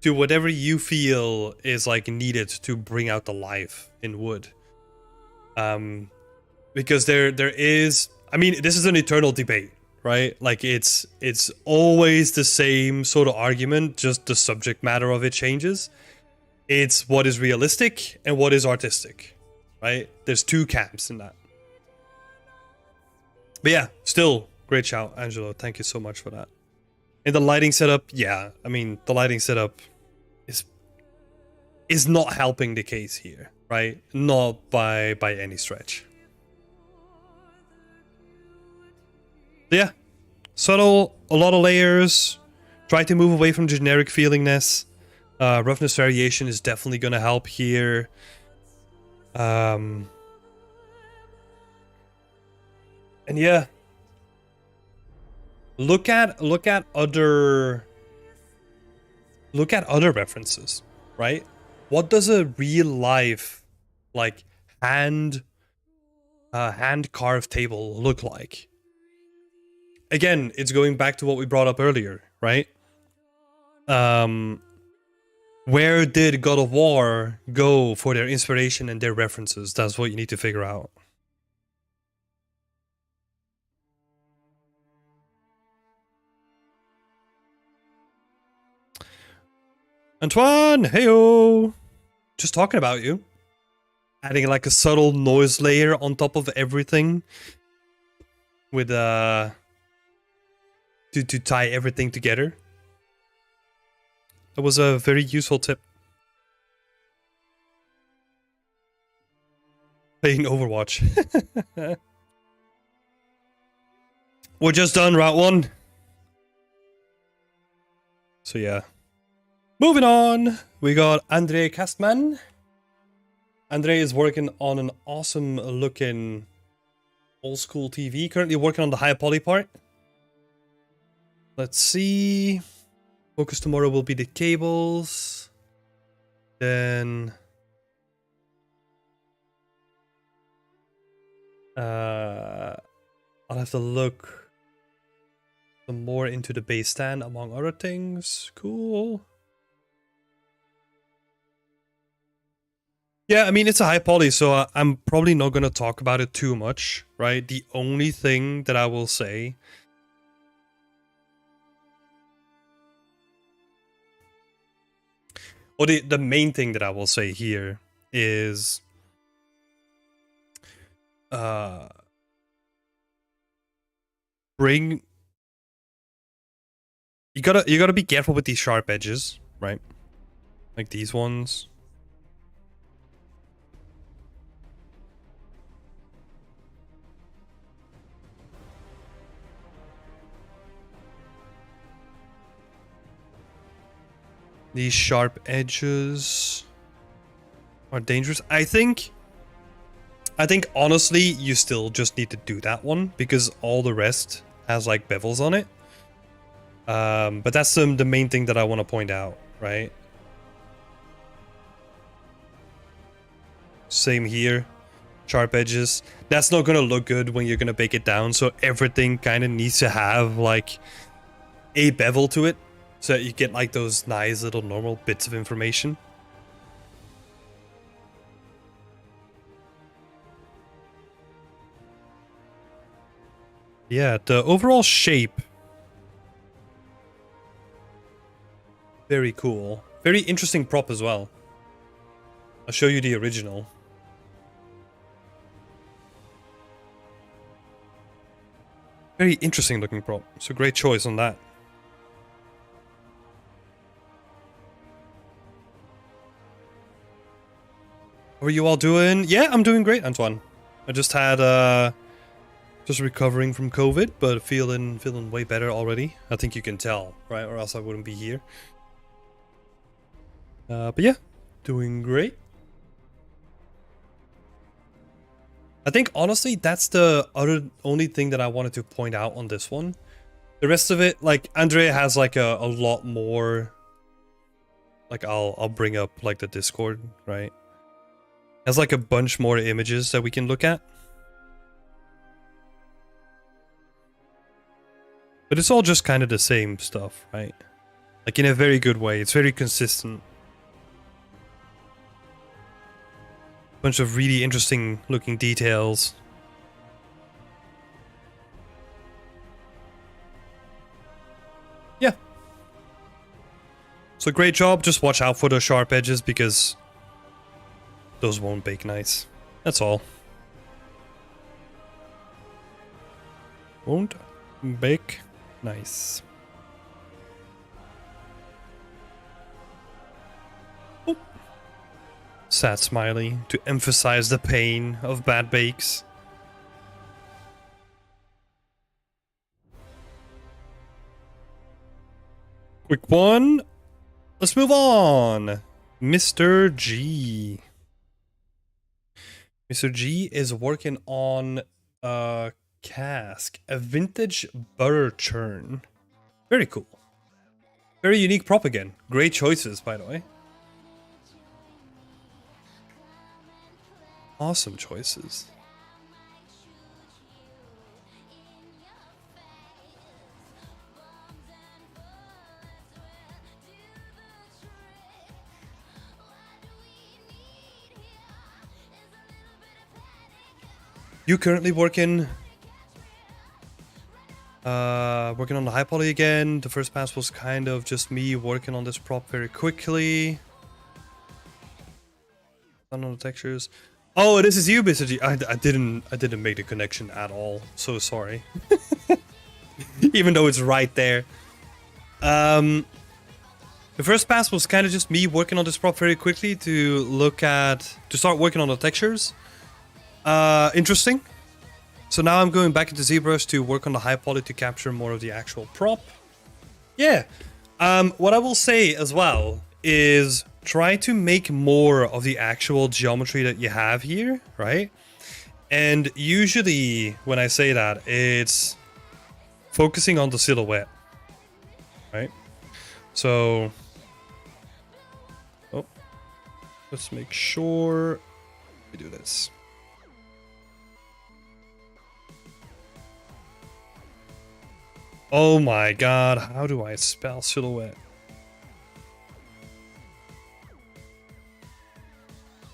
to whatever you feel is like needed to bring out the life in wood. Because there is, I mean, this is an eternal debate, right? Like it's always the same sort of argument, just the subject matter of it changes. It's what is realistic and what is artistic, right? There's two camps in that. But yeah, still, great shout, Angelo. Thank you so much for that. And the lighting setup, yeah, I mean, the lighting setup is not helping the case here, right? Not by any stretch. But yeah, subtle, a lot of layers. Try to move away from generic feelingness. Roughness variation is definitely going to help here. And yeah, look at other references, right? what does a real life, like, hand carved table look like? Again, it's going back to what we brought up earlier, right? Where did God of War go for their inspiration and their references? That's what you need to figure out. Antoine, heyo! Just talking about you. Adding like a subtle noise layer on top of everything. With to tie everything together. That was a very useful tip. Playing Overwatch. We're just done Route 1. So yeah. Moving on, we got Andre Kastman. Andre is working on an awesome looking old school TV. Currently working on the high poly part. Let's see. Focus tomorrow will be the cables. Then I'll have to look some more into the base stand among other things. Cool. Yeah, I mean, it's a high poly, so I'm probably not going to talk about it too much, right? The only thing that I will say... Or the main thing that I will say here is... bring... You gotta be careful with these sharp edges, right? Like these ones. These sharp edges are dangerous. I think honestly, you still just need to do that one because all the rest has like bevels on it. But that's the main thing that I want to point out, right? Same here. Sharp edges. That's not gonna look good when you're gonna bake it down, so everything kind of needs to have like a bevel to it. So that you get like those nice little normal bits of information. Yeah, the overall shape. Very cool. Very interesting prop as well. I'll show you the original. Very interesting looking prop. So great choice on that. How are you all doing? Yeah, I'm doing great, Antoine. I just had just recovering from COVID, but feeling way better already. I think you can tell, right? Or else I wouldn't be here. But yeah, doing great. I think honestly that's the only thing that I wanted to point out on this one. The rest of it, like Andre has like a lot more. Like I'll bring up like the Discord, right? Has like a bunch more images that we can look at. But it's all just kind of the same stuff, right? Like in a very good way. It's very consistent. Bunch of really interesting looking details. Yeah. So great job. Just watch out for the sharp edges because those won't bake nice. That's all. Won't bake nice. Oh. Sad smiley to emphasize the pain of bad bakes. Quick one. Let's move on. Mr. G. Mr. G is working on a cask, a vintage butter churn. Very cool. Very unique prop again. Great choices, by the way. Awesome choices. You currently working on the high poly again. The first pass was kind of just me working on this prop very quickly. On the textures. Oh, this is you, Mr. I didn't make the connection at all. So sorry. Even though it's right there. The first pass was kind of just me working on this prop very quickly to start working on the textures. Interesting. So now I'm going back into ZBrush to work on the high poly to capture more of the actual prop. Yeah. What I will say as well is try to make more of the actual geometry that you have here, right? And usually when I say that, it's focusing on the silhouette, right? So, let's make sure we do this. Oh my god, how do I spell silhouette?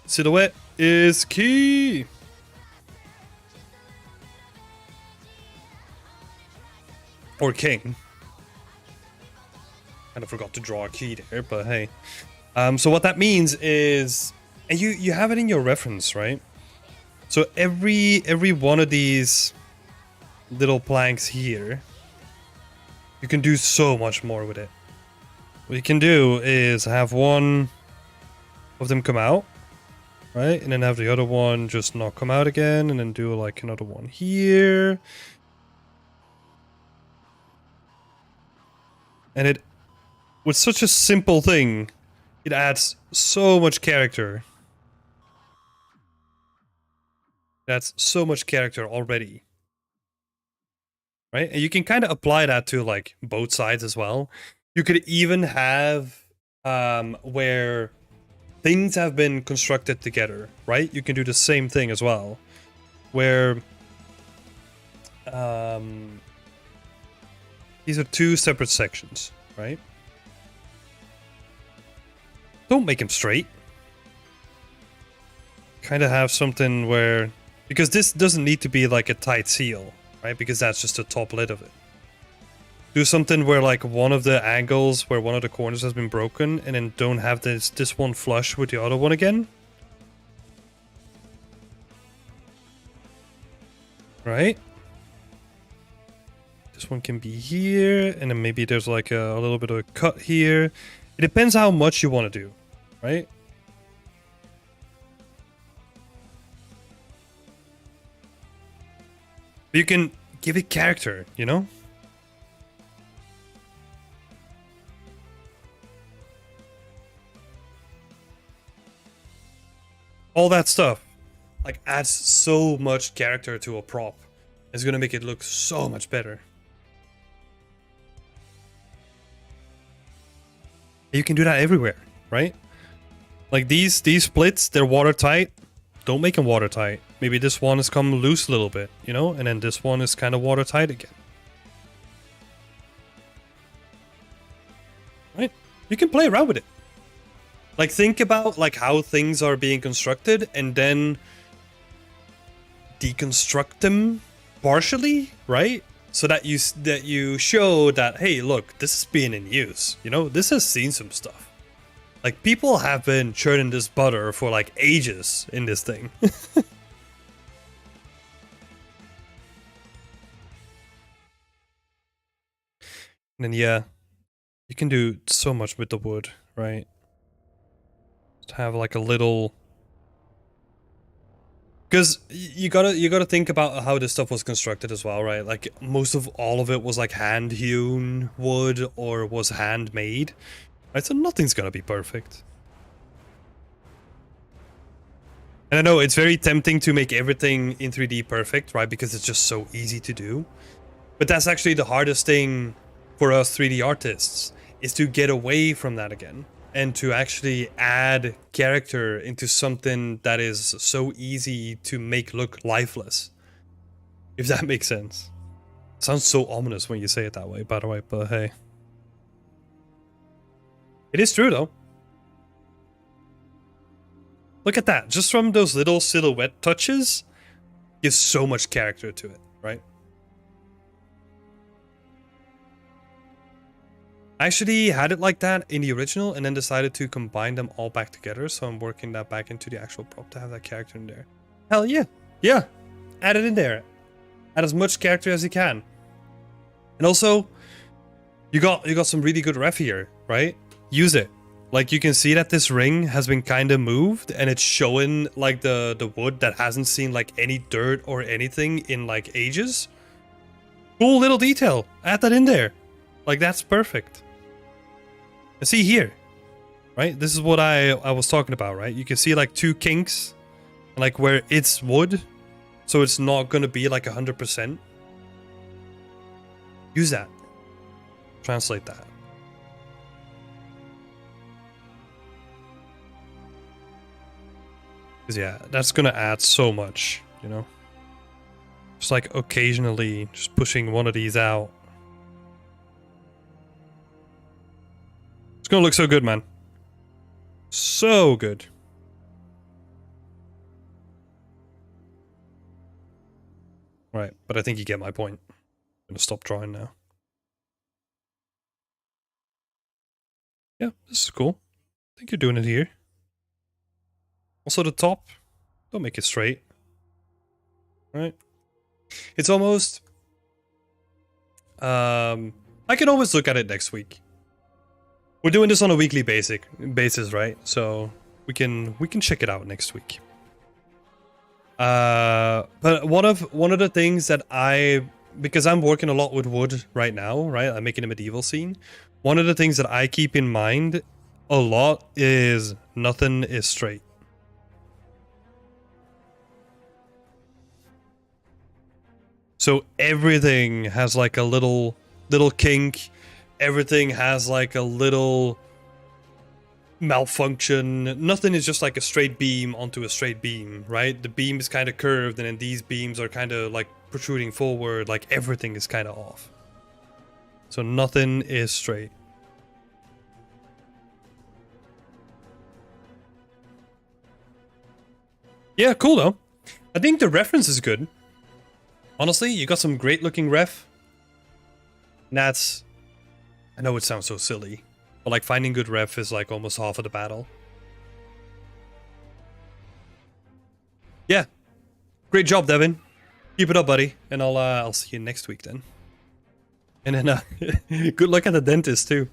Silhouette is key! Or king. Kind of forgot to draw a key there, but hey. So what that means is... And you have it in your reference, right? So every one of these little planks here, you can do so much more with it. What you can do is have one of them come out, right? And then have the other one just not come out again, and then do like another one here. And it, with such a simple thing, it adds so much character. That's so much character already. Right? And you can kind of apply that to like both sides as well. You could even have where things have been constructed together, right? You can do the same thing as well. Where these are two separate sections, right? Don't make them straight. Kind of have something where... Because this doesn't need to be like a tight seal, right? Because that's just the top lid of it. Do something where like one of the angles where one of the corners has been broken, and then don't have this one flush with the other one again. Right? This one can be here, and then maybe there's like a little bit of a cut here. It depends how much you want to do, right? You can give it character, you know? All that stuff, like, adds so much character to a prop. It's gonna make it look so much better. You can do that everywhere, right? Like these splits, they're watertight. Don't make them watertight. Maybe this one has come loose a little bit, you know? And then this one is kind of watertight again. Right? You can play around with it. Like, think about like how things are being constructed and then deconstruct them partially, right? So that you show that, hey, look, this is being in use. You know, this has seen some stuff. Like, people have been churning this butter for like ages in this thing. And then yeah, you can do so much with the wood, right? Just have like a little... Because you gotta think about how this stuff was constructed as well, right? Like, most of all of it was like hand-hewn wood or was handmade. Right, so nothing's gonna be perfect. And I know it's very tempting to make everything in 3D perfect, right? Because it's just so easy to do. But that's actually the hardest thing for us 3D artists, is to get away from that again. and to actually add character into something that is so easy to make look lifeless. If that makes sense. Sounds so ominous when you say it that way, by the way, but hey. It is true though. Look at that. Just from those little silhouette touches, gives so much character to it, right? I actually had it like that in the original and then decided to combine them all back together. So I'm working that back into the actual prop to have that character in there. Hell yeah. Yeah. Add it in there. Add as much character as you can. And also, you got some really good ref here, right? Use it. Like, you can see that this ring has been kind of moved and it's showing like the wood that hasn't seen like any dirt or anything in like ages. Cool little detail. Add that in there. Like, that's perfect. And see here, right? This is what I was talking about, right? You can see like two kinks, like where it's wood, so it's not gonna be like 100%. Use that. Translate that. Because yeah, that's gonna add so much, you know? Just like occasionally just pushing one of these out. It's gonna look so good, man. So good. Right, but I think you get my point. I'm gonna stop drawing now. Yeah, this is cool. I think you're doing it here. Also the top, don't make it straight. Right? It's almost... I can always look at it next week. We're doing this on a weekly basis, right? So we can check it out next week. But one of the things that because I'm working a lot with wood right now, right? I'm making a medieval scene. One of the things that I keep in mind a lot is nothing is straight. So everything has like a little kink. Everything has like a little malfunction. Nothing is just like a straight beam onto a straight beam, right? The beam is kind of curved and then these beams are kind of like protruding forward. Like everything is kind of off. So nothing is straight. Yeah, cool though. I think the reference is good. Honestly, you got some great looking ref. And that's... I know it sounds so silly, but like finding good ref is like almost half of the battle. Yeah. Great job, Devin. Keep it up, buddy. And I'll see you next week then. And then good luck at the dentist too.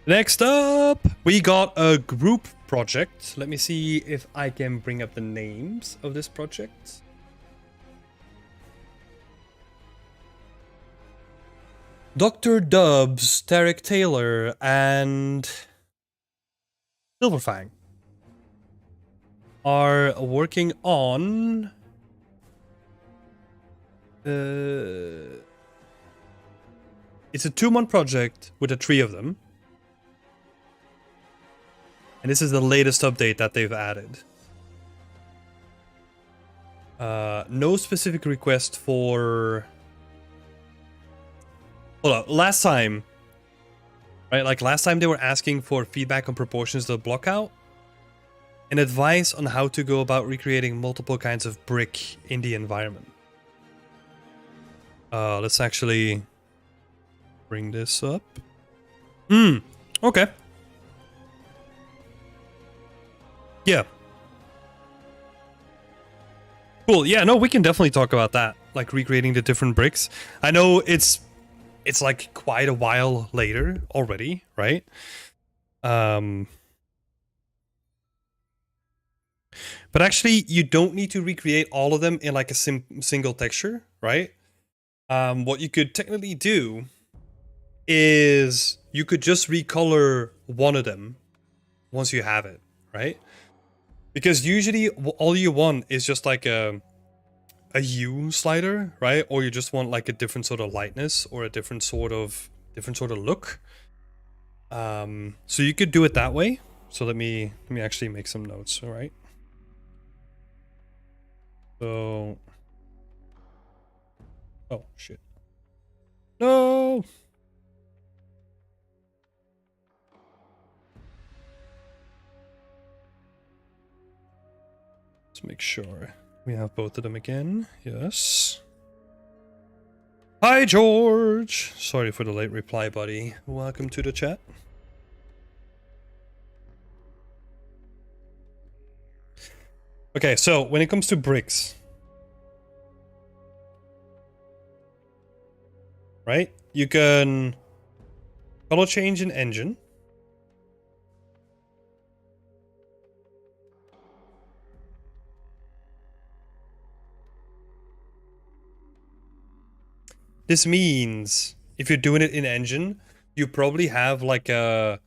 Next up, we got a group project. Let me see if I can bring up the names of this project. Dr. Dubs, Tarek Taylor, and Silverfang are working on it's a 2-month project with the 3 of them. And this is the latest update that they've added. No specific request for... Hold on, last time... Right, like last time they were asking for feedback on proportions of the blockout. And advice on how to go about recreating multiple kinds of brick in the environment. Let's actually... bring this up. Okay. Yeah. Cool. Yeah, no, we can definitely talk about that. Like recreating the different bricks. I know it's like quite a while later already, right? But actually, you don't need to recreate all of them in like a single texture, right? What you could technically do is you could just recolor one of them once you have it, right? Because usually all you want is just like a a hue slider, right? Or you just want like a different sort of lightness or a different sort of look. So you could do it that way. So let me actually make some notes, all right? So, oh shit. No! Let's make sure we have both of them again. Yes. Hi, George! Sorry for the late reply, buddy. Welcome to the chat. Okay, so when it comes to bricks, right? You can color change in engine. This means if you're doing it in engine, you probably have like a...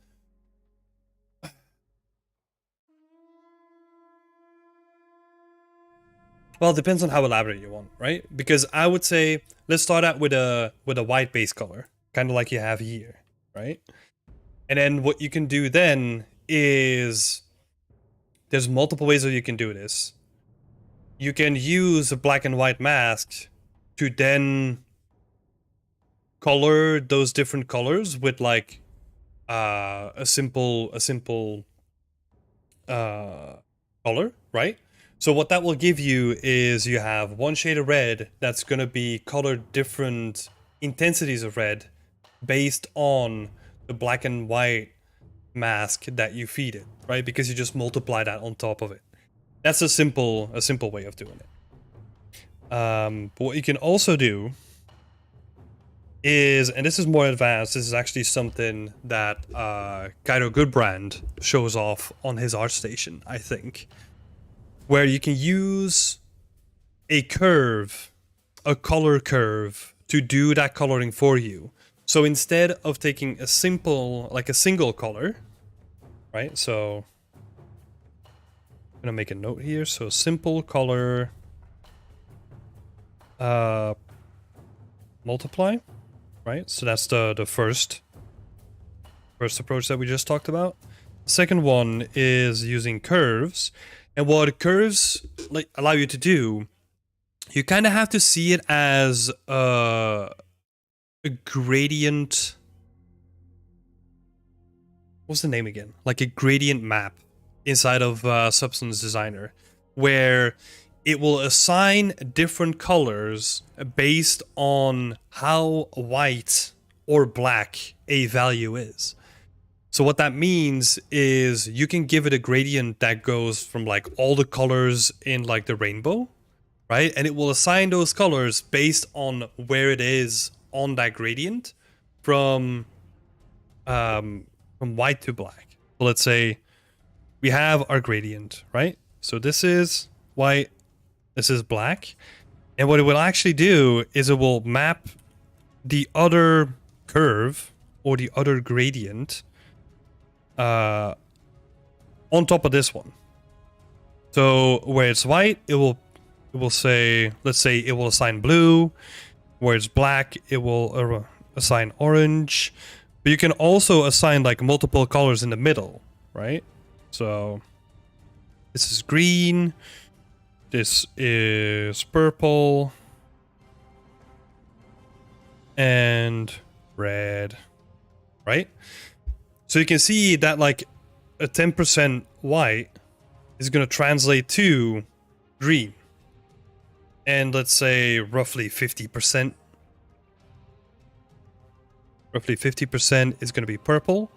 Well, it depends on how elaborate you want, right? Because I would say let's start out with a white base color, kind of like you have here, right? And then what you can do then is there's multiple ways that you can do this. You can use a black and white mask to then color those different colors with like a simple color, right? So what that will give you is you have one shade of red that's going to be colored different intensities of red based on the black and white mask that you feed it, right? Because you just multiply that on top of it. That's a simple way of doing it. But what you can also do is, and this is more advanced, this is actually something that Cairo Goodbrand shows off on his ArtStation, I think, where you can use a curve, a color curve, to do that coloring for you. So instead of taking a simple, like a single color, right? So I'm gonna make a note here. So simple color, multiply, right? So that's the first approach that we just talked about. The second one is using curves. And what curves like allow you to do, you kind of have to see it as a gradient. What's the name again? Like a gradient map inside of Substance Designer, where it will assign different colors based on how white or black a value is. So what that means is you can give it a gradient that goes from like all the colors in like the rainbow, right? And it will assign those colors based on where it is on that gradient from white to black. So let's say we have our gradient, right? So this is white, this is black. And what it will actually do is it will map the other curve or the other gradient on top of this one. So where it's white, it will say, let's say it will assign blue. Where it's black, it will assign orange. But you can also assign like multiple colors in the middle, right? So this is green, this is purple, and red, right? So you can see that like a 10% white is going to translate to green. And let's say roughly 50%. Roughly 50% is going to be purple,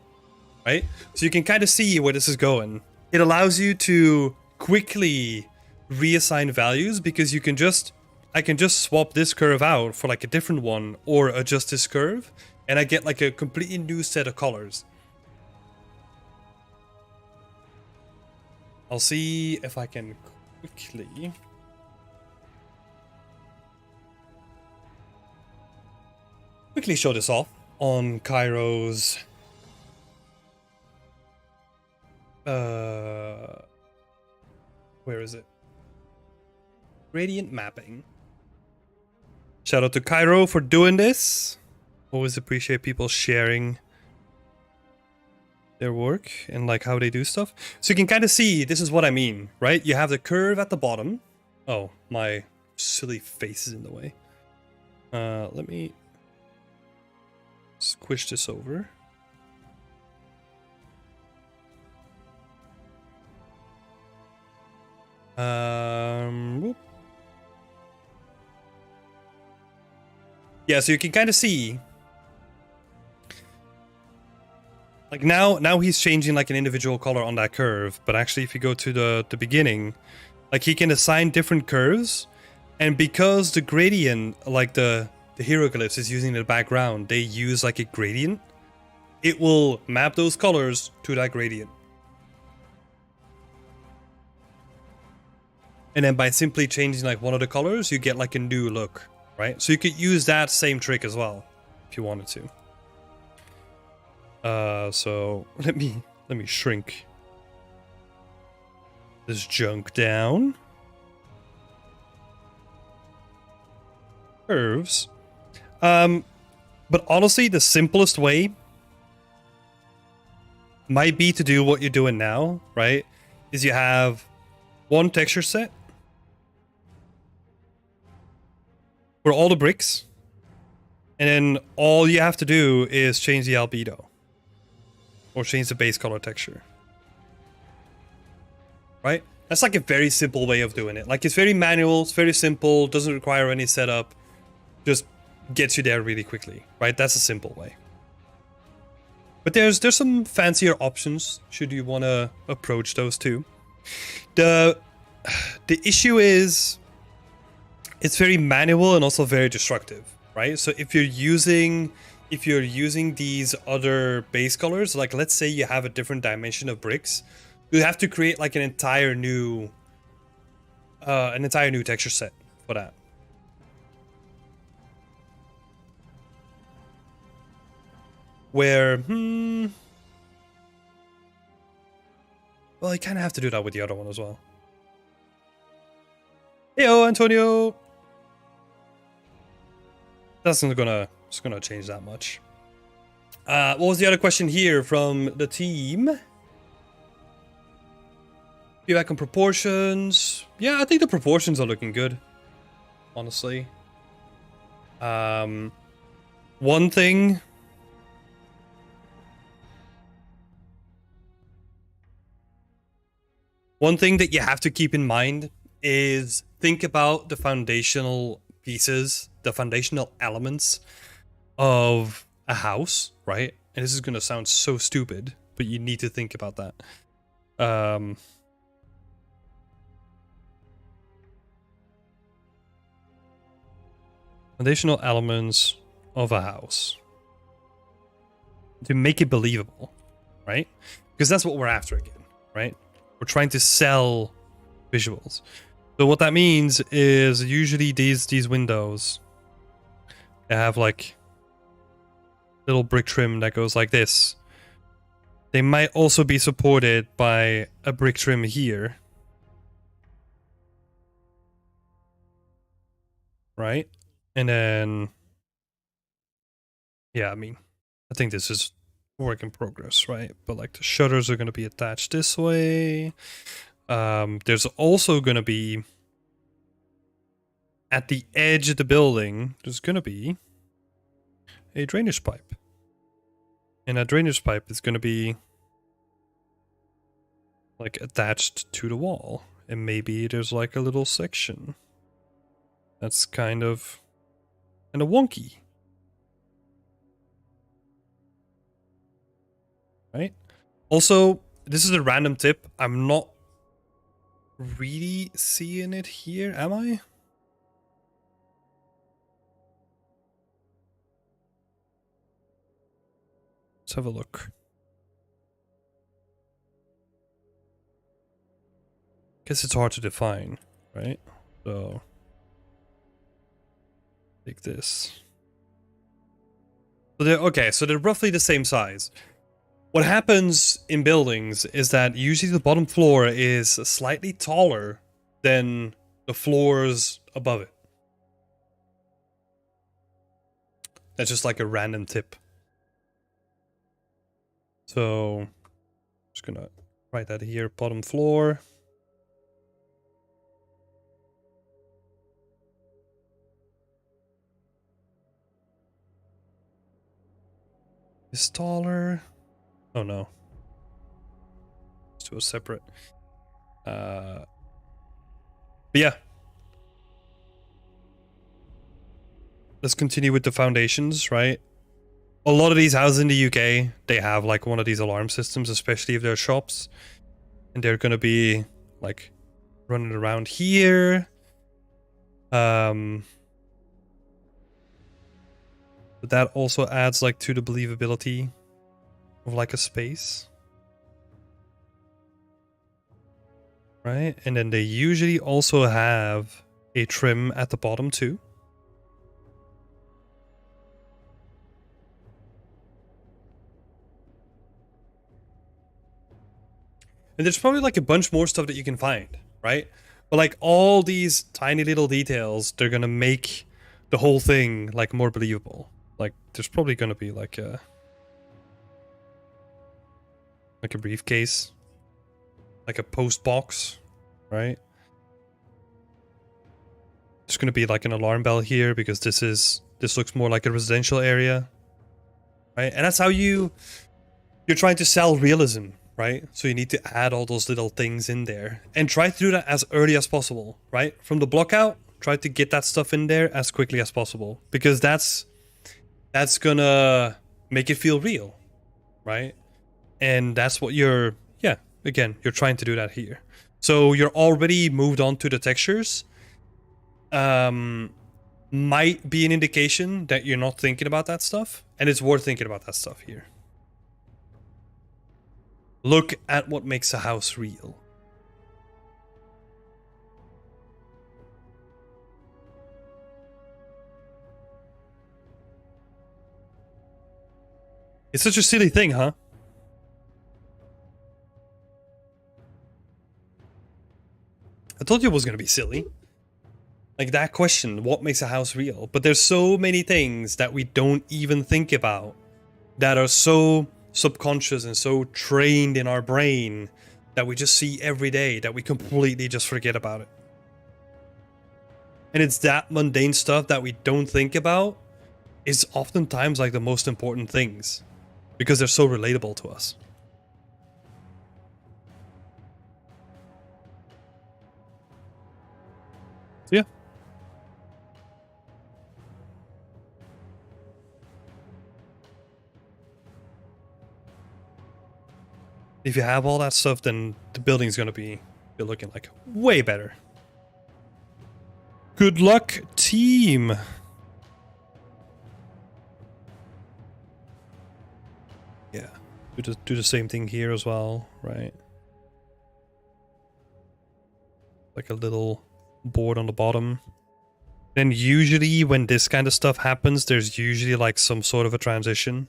right? So you can kind of see where this is going. It allows you to quickly reassign values because you can just, I can just swap this curve out for like a different one or adjust this curve and I get like a completely new set of colors. I'll see if I can quickly show this off on Cairo's where is it? Gradient mapping. Shout out to Cairo for doing this. Always appreciate people sharing their work and like how they do stuff. So you can kind of see, this is what I mean, right? You have the curve at the bottom. Oh, my silly face is in the way. Let me squish this over. Whoop. Yeah, so you can kind of see, like now he's changing like an individual color on that curve, but actually if you go to the beginning, like he can assign different curves, and because the gradient, like the hieroglyphs is using the background, they use like a gradient, it will map those colors to that gradient. And then by simply changing like one of the colors, you get like a new look. Right, so you could use that same trick as well if you wanted to. So let me shrink this junk down. Curves. But honestly, the simplest way might be to do what you're doing now, right? Is you have one texture set for all the bricks, and then all you have to do is change the albedo or change the base color texture, right? That's like a very simple way of doing it. Like, it's very manual, it's very simple, doesn't require any setup, just gets you there really quickly, right? That's a simple way. But there's some fancier options should you want to approach those too. The issue is, it's very manual and also very destructive, right? So if you're using these other base colors, like let's say you have a different dimension of bricks, you have to create like an entire new texture set for that. Where well, you kind of have to do that with the other one as well. Heyo, Antonio. That's not gonna change that much. What was the other question here from the team? Feedback on proportions. Yeah, I think the proportions are looking good, honestly. One thing that you have to keep in mind is think about the foundational pieces, the foundational elements of a house, right? And this is going to sound so stupid, but you need to think about that. Foundational elements of a house to make it believable, right? Because that's what we're after again, right? We're trying to sell visuals. So what that means is usually these windows, they have like little brick trim that goes like this. They might also be supported by a brick trim here. Right? And then, yeah, I mean, I think this is work in progress, right? But like the shutters are going to be attached this way. There's also going to be, at the edge of the building, there's going to be a drainage pipe. And that drainage pipe is going to be like attached to the wall. And maybe there's like a little section that's kind of wonky. Right? Also, this is a random tip. I'm not really seeing it here, am I? Let's have a look. Guess it's hard to define, right? So take this. So they're roughly the same size. What happens in buildings is that usually the bottom floor is slightly taller than the floors above it. That's just like a random tip. So just gonna write that here, bottom floor. Installer. Oh no. Let's do a separate. But yeah. Let's continue with the foundations, right? A lot of these houses in the UK, they have like one of these alarm systems, especially if they're shops. And they're gonna be like running around here. But that also adds like to the believability of like a space. Right? And then they usually also have a trim at the bottom too. And there's probably like a bunch more stuff that you can find, right? But like all these tiny little details, they're gonna make the whole thing like more believable. Like there's probably gonna be like a briefcase, like a post box, right? There's gonna be like an alarm bell here because this looks more like a residential area, right? And that's how you're trying to sell realism, right? So you need to add all those little things in there and try to do that as early as possible, right? From the block out, try to get that stuff in there as quickly as possible because that's gonna make it feel real, right? And that's what you're trying to do that here. So you're already moved on to the textures. Might be an indication that you're not thinking about that stuff, and it's worth thinking about that stuff here. Look at what makes a house real. It's such a silly thing, huh? I told you it was going to be silly. Like that question, what makes a house real? But there's so many things that we don't even think about that are so subconscious and so trained in our brain that we just see every day that we completely just forget about it. And it's that mundane stuff that we don't think about is oftentimes like the most important things because they're so relatable to us. So yeah. If you have all that stuff, then the building's gonna be looking like way better. Good luck, team! Yeah, do the same thing here as well, right? Like a little board on the bottom. Then usually when this kind of stuff happens, there's usually like some sort of a transition.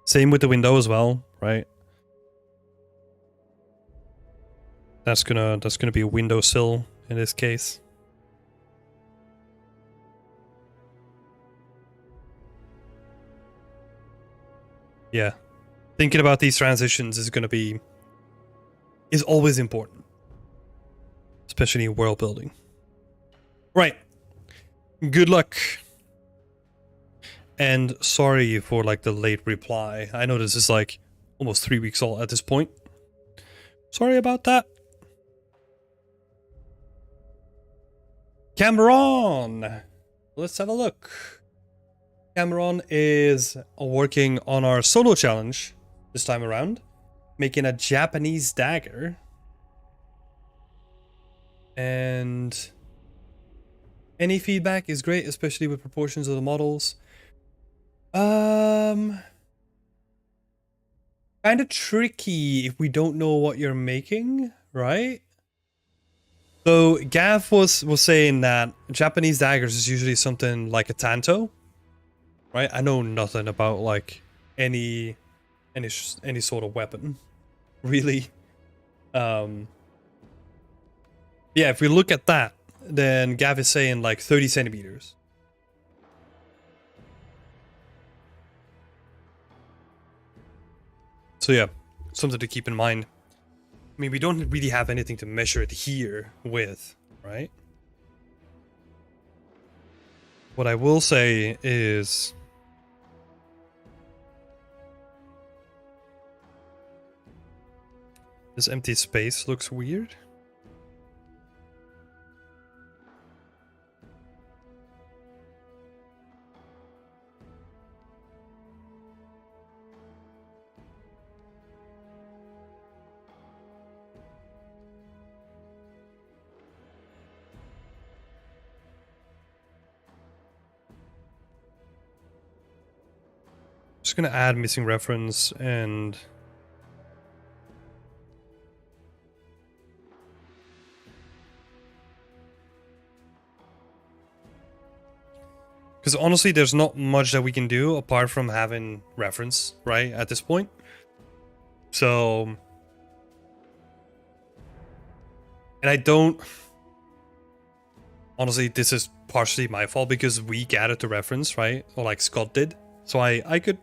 Same with the window as well, right? That's gonna be a windowsill in this case. Yeah. Thinking about these transitions is always important. Especially in world building. Right. Good luck. And sorry for like the late reply. I know this is like almost 3 weeks old at this point. Sorry about that. Cameron! Let's have a look. Cameron is working on our solo challenge this time around, making a Japanese dagger. And any feedback is great, especially with proportions of the models. Kind of tricky if we don't know what you're making, right? So Gav was saying that Japanese daggers is usually something like a tanto, right? I know nothing about like any sort of weapon, really. Yeah, if we look at that, then Gav is saying like 30 centimeters. So yeah, something to keep in mind. I mean, we don't really have anything to measure it here with, right? What I will say is this empty space looks weird. Just gonna add missing reference and because honestly, there's not much that we can do apart from having reference, right, at this point. So, and I don't, honestly, this is partially my fault because we gathered the reference, right? Or like Scott did. So I could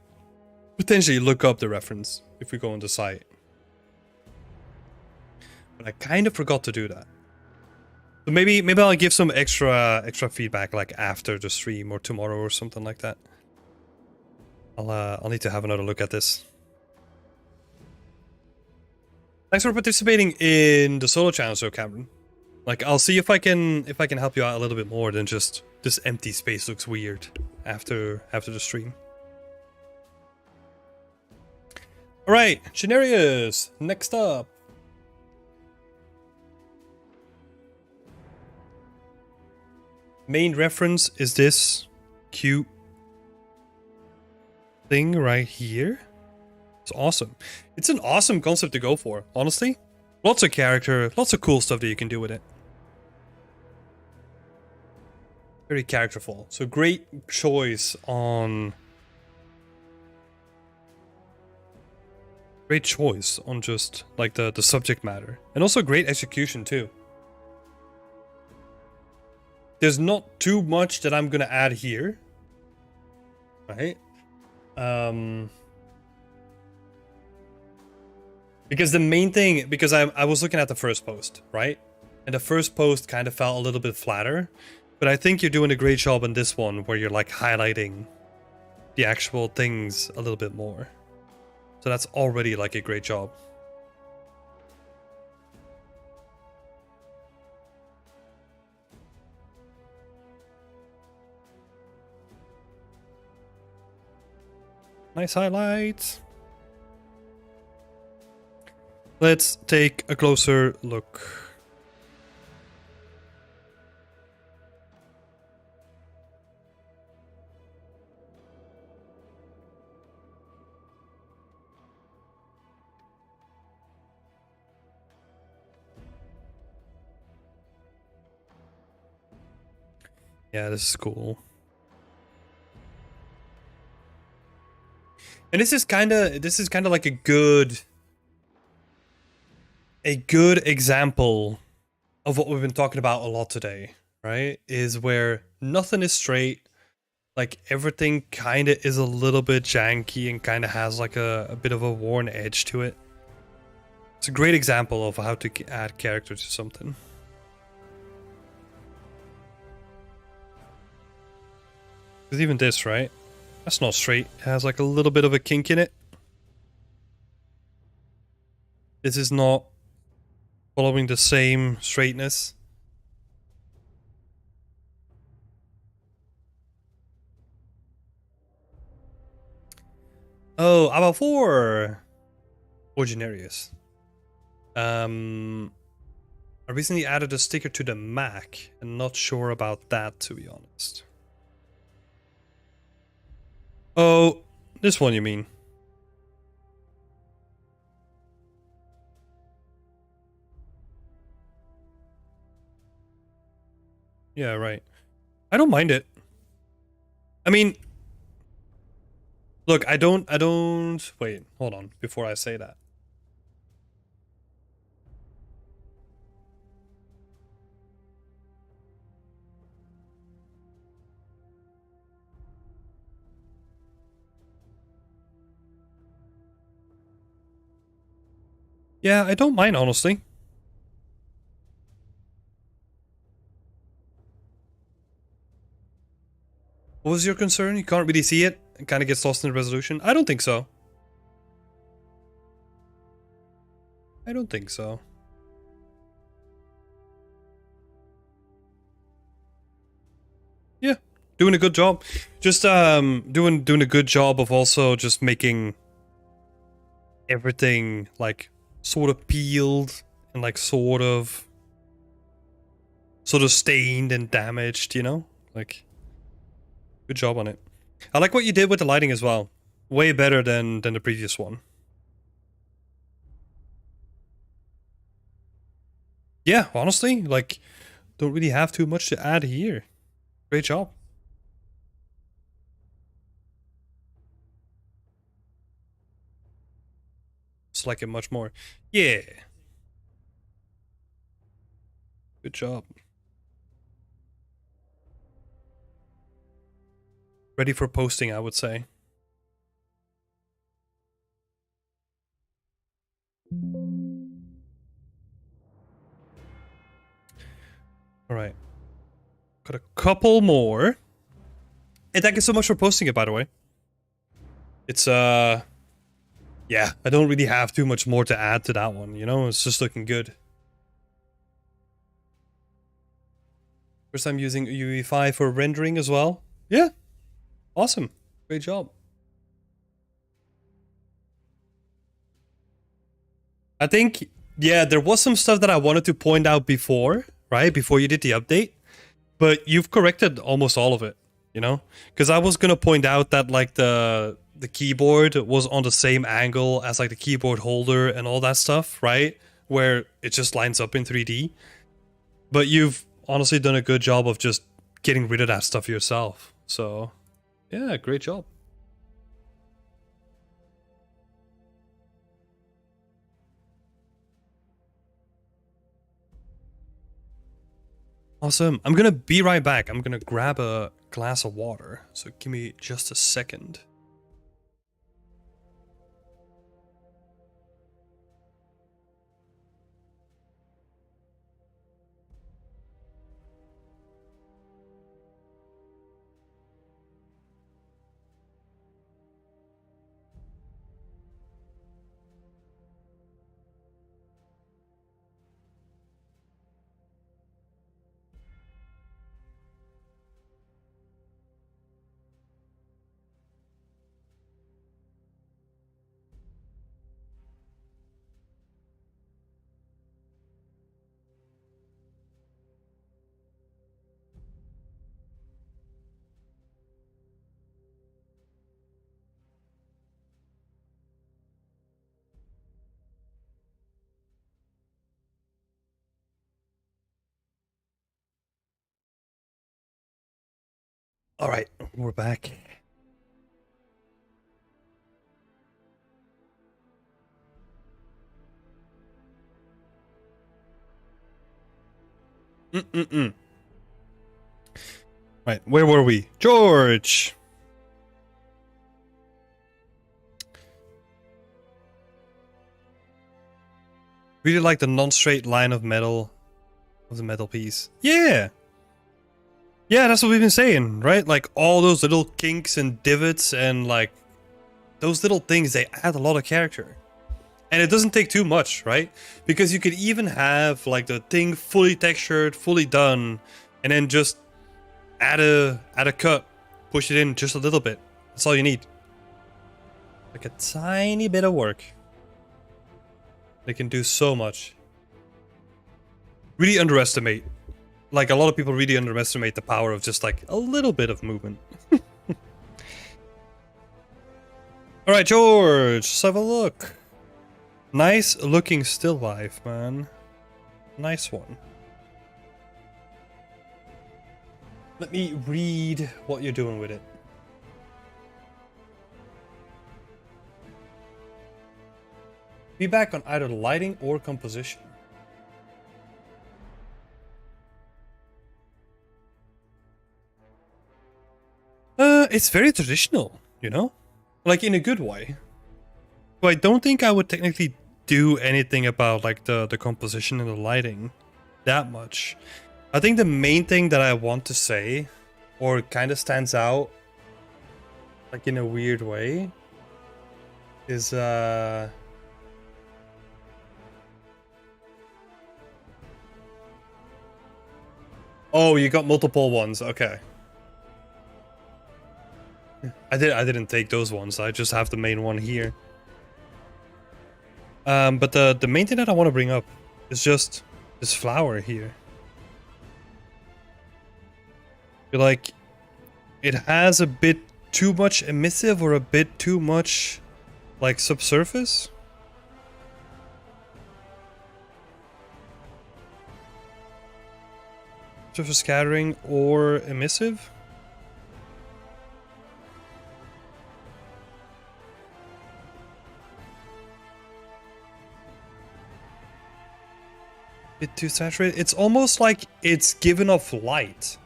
potentially look up the reference if we go on the site. But I kind of forgot to do that. So maybe I'll give some extra feedback like after the stream or tomorrow or something like that. I'll need to have another look at this. Thanks for participating in the solo channel, so Cameron. Like, I'll see if I can help you out a little bit more than just this empty space looks weird after the stream. All right, Generius, next up. Main reference is this cute thing right here. It's awesome. It's an awesome concept to go for, honestly. Lots of character, lots of cool stuff that you can do with it. Very characterful. So great choice on... Great choice on just like the subject matter. And also great execution too. There's not too much that I'm gonna add here. Right? Because the main thing, because I was looking at the first post, right? And the first post kind of felt a little bit flatter. But I think you're doing a great job on this one where you're like highlighting the actual things a little bit more. So that's already like a great job. Nice highlights. Let's take a closer look. Yeah, this is cool. And this is kind of like a good example of what we've been talking about a lot today, right? Is where nothing is straight, like everything kind of is a little bit janky and kind of has like a bit of a worn edge to it. It's a great example of how to add character to something. Because even this, right? That's not straight. It has like a little bit of a kink in it. This is not following the same straightness. Oh, about 4 Ordinarius. I recently added a sticker to the Mac and not sure about that, to be honest. Oh, this one you mean? Yeah, right. I don't mind it. I mean, look, I don't, wait, hold on, before I say that. Yeah, I don't mind, honestly. What was your concern? You can't really see it? It kind of gets lost in the resolution? I don't think so. I don't think so. Yeah, doing a good job. Just doing a good job of also just making everything like sort of peeled and like sort of stained and damaged, you know? Like, good job on it. I like what you did with the lighting as well. Way better than the previous one. Yeah, honestly, like, don't really have too much to add here. Great job. Just like it much more. Yeah. Good job. Ready for posting, I would say. Alright. Got a couple more. Hey, thank you so much for posting it, by the way. It's, yeah, I don't really have too much more to add to that one, you know? It's just looking good. First time using UE5 for rendering as well. Yeah. Awesome. Great job. I think, yeah, there was some stuff that I wanted to point out before, right? Before you did the update. But you've corrected almost all of it, you know? Because I was going to point out that, like, the keyboard was on the same angle as, like, the keyboard holder and all that stuff, right? Where it just lines up in 3D. But you've honestly done a good job of just getting rid of that stuff yourself. So, yeah, great job. Awesome. I'm gonna be right back. I'm gonna grab a glass of water. So give me just a second. All right, we're back. Right, where were we? George! Really like the non-straight line of metal of the metal piece. Yeah! Yeah, that's what we've been saying, right? Like all those little kinks and divots and like those little things, they add a lot of character. And it doesn't take too much, right? Because you could even have like the thing fully textured, fully done, and then just add a cut, push it in just a little bit. That's all you need. Like a tiny bit of work. They can do so much. Really underestimate. Like a lot of people really underestimate the power of just like a little bit of movement. Alright, George, let's have a look. Nice looking still life, man. Nice one. Let me read what you're doing with it. Feedback on either lighting or composition. It's very traditional, you know? Like in a good way. So I don't think I would technically do anything about like the composition and the lighting that much. I think the main thing that I want to say, or kind of stands out, like in a weird way, is oh, you got multiple ones. Okay. I didn't take those ones. I just have the main one here. But the main thing that I want to bring up is just this flower here. Like, it has a bit too much emissive or a bit too much like subsurface. Surface scattering or emissive. Bit too saturated. It's almost like it's given off light.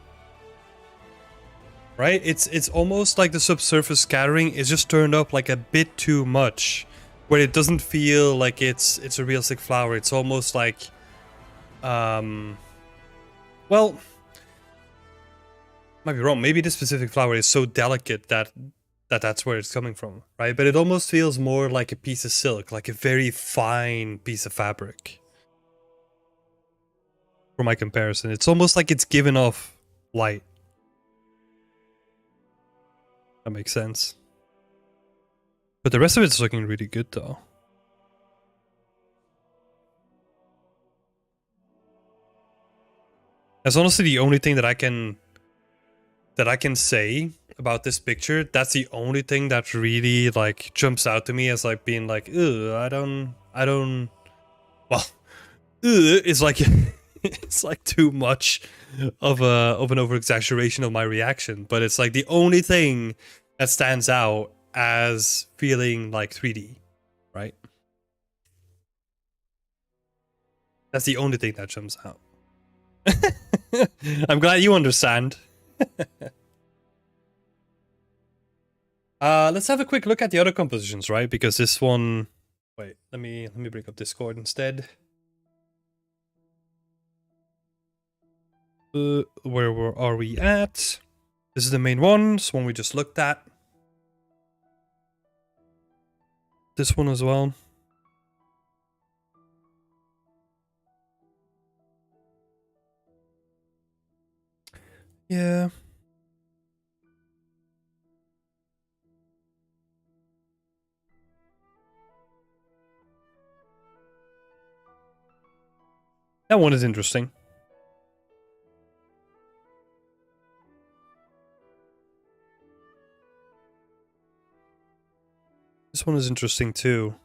Right? It's almost like the subsurface scattering is just turned up like a bit too much, where it doesn't feel like it's a realistic flower. It's almost like well, might be wrong. Maybe this specific flower is so delicate that's where it's coming from, right? But it almost feels more like a piece of silk, like a very fine piece of fabric. For my comparison, it's almost like it's given off light. That makes sense. But the rest of it's looking really good though. That's honestly the only thing that I can say about this picture. That's the only thing that really like jumps out to me as like being like, ugh, I don't well, it's like it's like too much of an over exaggeration of my reaction, but it's like the only thing that stands out as feeling like 3D, right? That's the only thing that jumps out. I'm glad you understand. Let's have a quick look at the other compositions, right? Because this one, wait, let me bring up Discord instead. Where are we at? This is the main one, this one we just looked at. This one as well. Yeah. That one is interesting. This one is interesting too.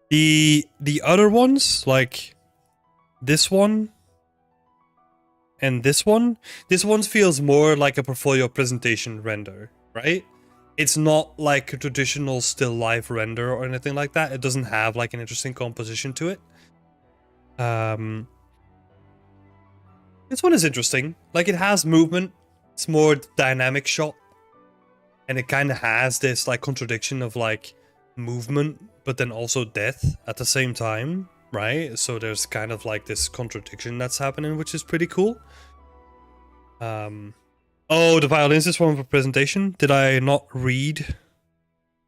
The other ones, like this one and this one feels more like a portfolio presentation render, right? It's not like a traditional still life render or anything like that. It doesn't have like an interesting composition to it. This one is interesting. Like, it has movement. It's more dynamic shot. And it kind of has this like contradiction of like movement, but then also death at the same time, right? So there's kind of like this contradiction that's happening, which is pretty cool. Oh, the violins is one for presentation. Did I not read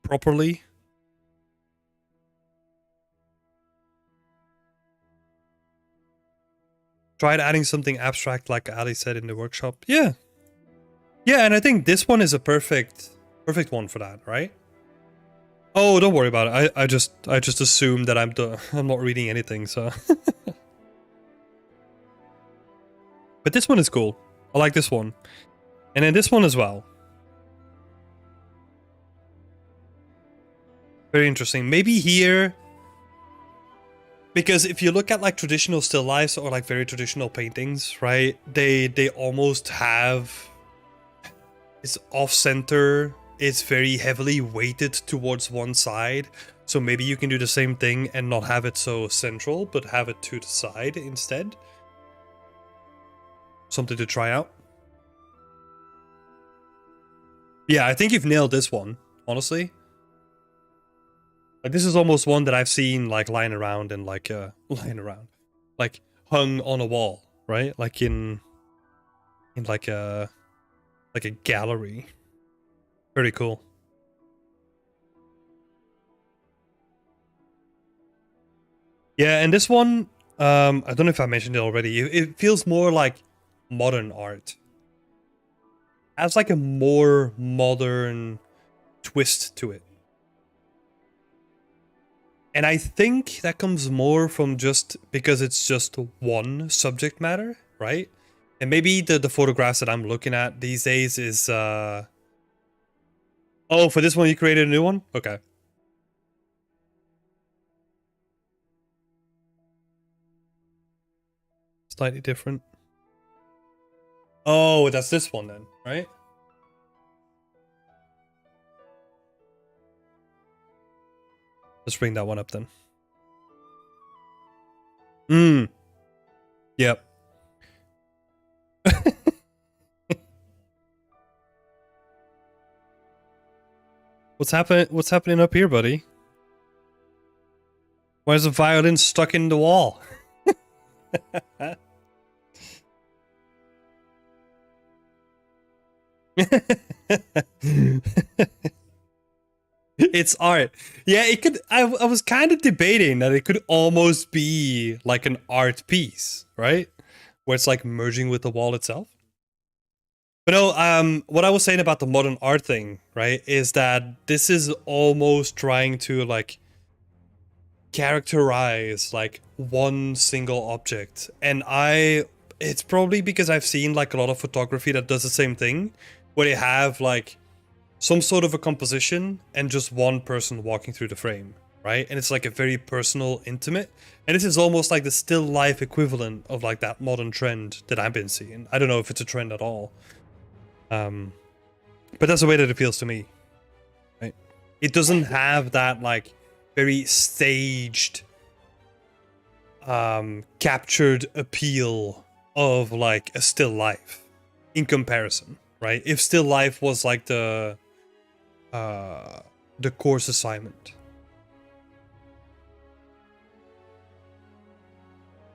properly? Tried adding something abstract like Ali said in the workshop. Yeah. Yeah, and I think this one is a perfect one for that, right? Oh, don't worry about it. I just assume that I'm not reading anything, so. But this one is cool. I like this one. And then this one as well. Very interesting. Maybe here, because if you look at like traditional still lifes or like very traditional paintings, right? They almost have, it's off-center. It's very heavily weighted towards one side. So maybe you can do the same thing and not have it so central, but have it to the side instead. Something to try out. Yeah, I think you've nailed this one, honestly. Like, this is almost one that I've seen, like, lying around and, like, lying around. Like, hung on a wall, right? Like, in like a gallery. Pretty cool. Yeah, and this one, I don't know if I mentioned it already. It feels more like modern art. Has like a more modern twist to it. And I think that comes more from just because it's just one subject matter, right? And maybe the photographs that I'm looking at these days is oh, for this one you created a new one? Okay. Slightly different. Oh, that's this one then, right? Let's bring that one up then. Hmm. Yep. What's happening up here, buddy? Why is the violin stuck in the wall? It's art. Yeah, it could. I was kind of debating that it could almost be like an art piece, right? Where it's like merging with the wall itself. But no, what I was saying about the modern art thing, right, is that this is almost trying to like characterize like one single object. And it's probably because I've seen like a lot of photography that does the same thing, where they have like some sort of a composition and just one person walking through the frame, right? And it's like a very personal, intimate. And this is almost like the still life equivalent of like that modern trend that I've been seeing. I don't know if it's a trend at all. But that's the way that it feels to me, right? It doesn't have that like very staged, captured appeal of like a still life in comparison, right? If still life was like the course assignment.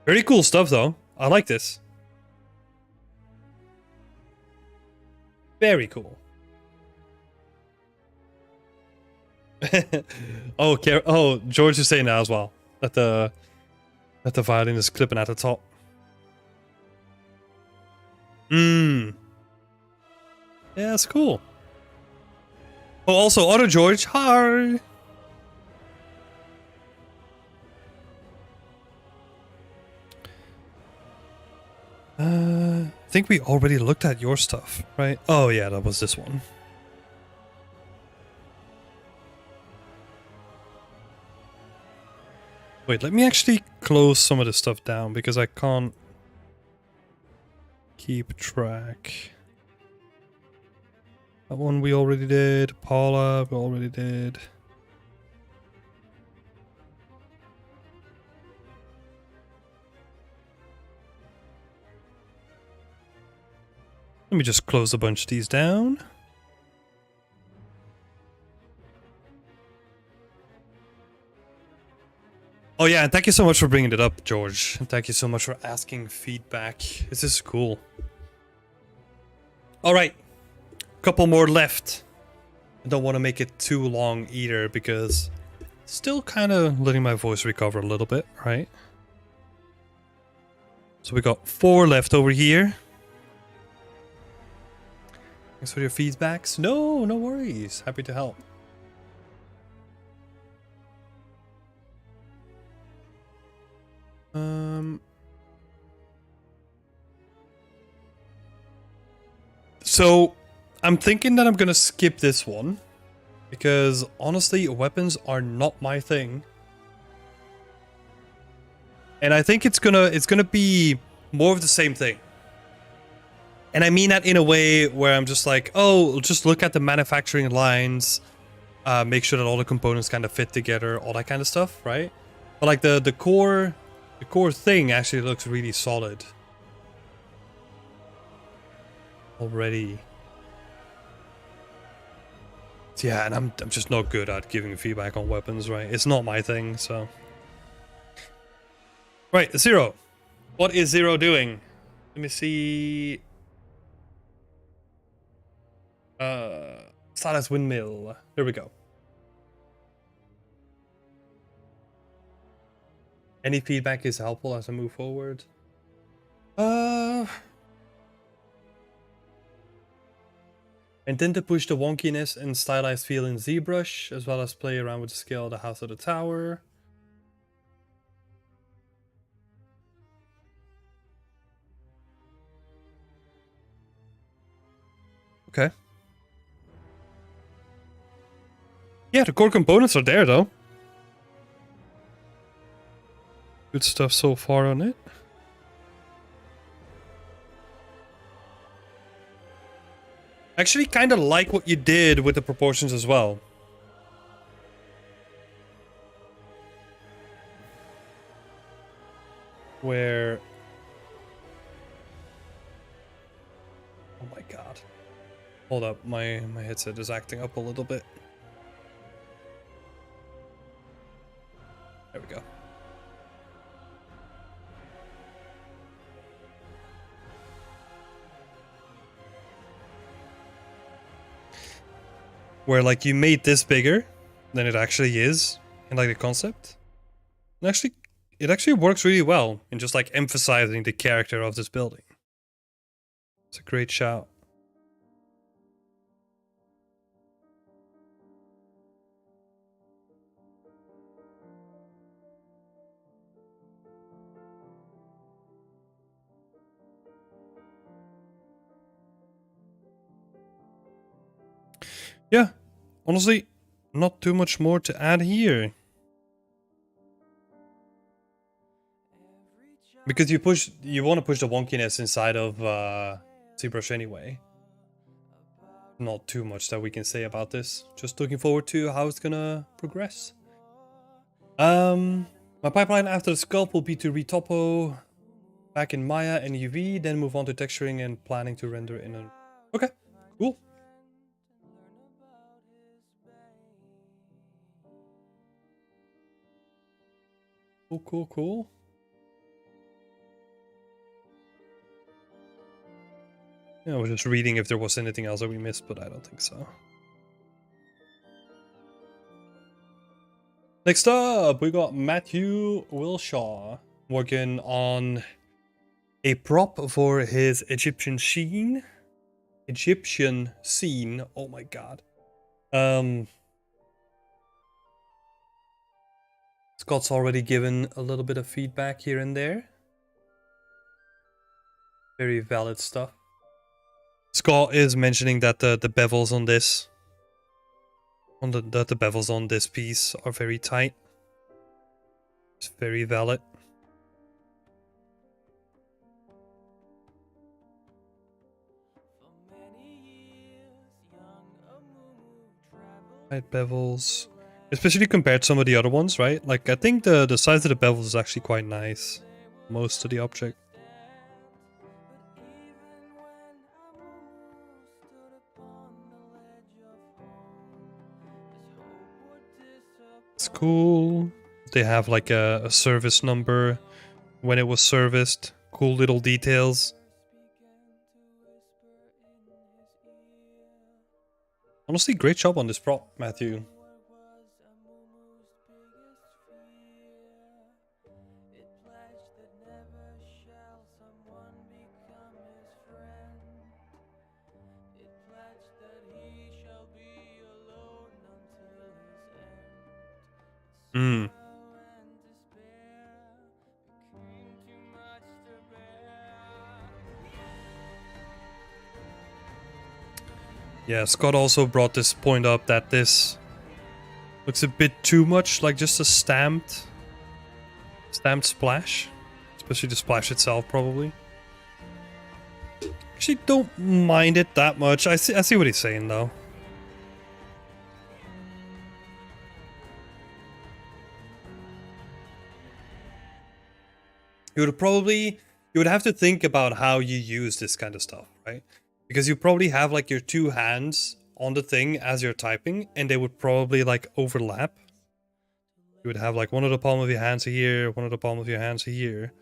Very cool stuff though. I like this. Very cool. Oh, George is saying that as well. That the violin is clipping at the top. Yeah, that's cool. Oh, also, Otto George, hi. I think we already looked at your stuff, right? Oh yeah, that was this one. Wait, let me actually close some of this stuff down because I can't keep track. That one we already did. Paula, we already did. Let me just close a bunch of these down. Oh yeah, and thank you so much for bringing it up, George. And thank you so much for asking feedback. This is cool. Alright. Couple more left. I don't want to make it too long either because still kind of letting my voice recover a little bit, right? So we got 4 left over here. Thanks for your feedbacks. No worries. Happy to help. So I'm thinking that I'm gonna skip this one because honestly, weapons are not my thing. And I think it's gonna be more of the same thing. And I mean that in a way where I'm just like, oh, just look at the manufacturing lines, make sure that all the components kind of fit together, all that kind of stuff, right? But like the core thing actually looks really solid already. Yeah, and I'm just not good at giving feedback on weapons, right? It's not my thing, so. Right, Zero. What is Zero doing? Let me see. Stardust Windmill. There we go. Any feedback is helpful as I move forward. Intend to push the wonkiness and stylized feel in ZBrush, as well as play around with the scale of the house of the tower. Okay. Yeah, the core components are there, though. Good stuff so far on it. Actually, kind of like what you did with the proportions as well. Where... Oh my god. Hold up, my headset is acting up a little bit. There we go. Where like you made this bigger than it actually is in like the concept. And actually, it actually works really well in just like emphasizing the character of this building. It's a great shout. Yeah, honestly, not too much more to add here. Because you want to push the wonkiness inside of ZBrush anyway. Not too much that we can say about this. Just looking forward to how it's gonna progress. My pipeline after the sculpt will be to retopo back in Maya and UV, then move on to texturing and planning to render in a... Okay, cool. Cool. Yeah, I was just reading if there was anything else that we missed, but I don't think so. Next up, we got Matthew Wilshaw working on a prop for his Egyptian scene. Oh my god. Scott's already given a little bit of feedback here and there. Very valid stuff. Scott is mentioning that the bevels on this, the bevels on this piece are very tight. It's very valid. Tight bevels, especially compared to some of the other ones, right? Like I think the size of the bevels is actually quite nice. Most of the object. It's cool. They have like a service number when it was serviced. Cool little details. Honestly, great job on this prop, Matthew. Yeah, Scott also brought this point up that this looks a bit too much like just a stamped splash. Especially the splash itself, probably. Actually, don't mind it that much. I see what he's saying, though. You would have to think about how you use this kind of stuff, right? Because you probably have like your two hands on the thing as you're typing, and they would probably like overlap. You would have like one of the palm of your hands here, one of the palm of your hands here.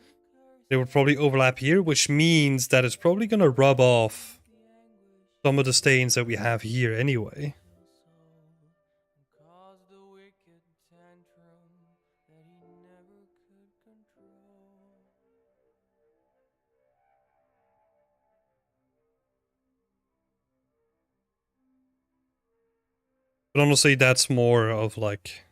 They would probably overlap here, which means that it's probably gonna rub off some of the stains that we have here anyway. But honestly, that's more of like...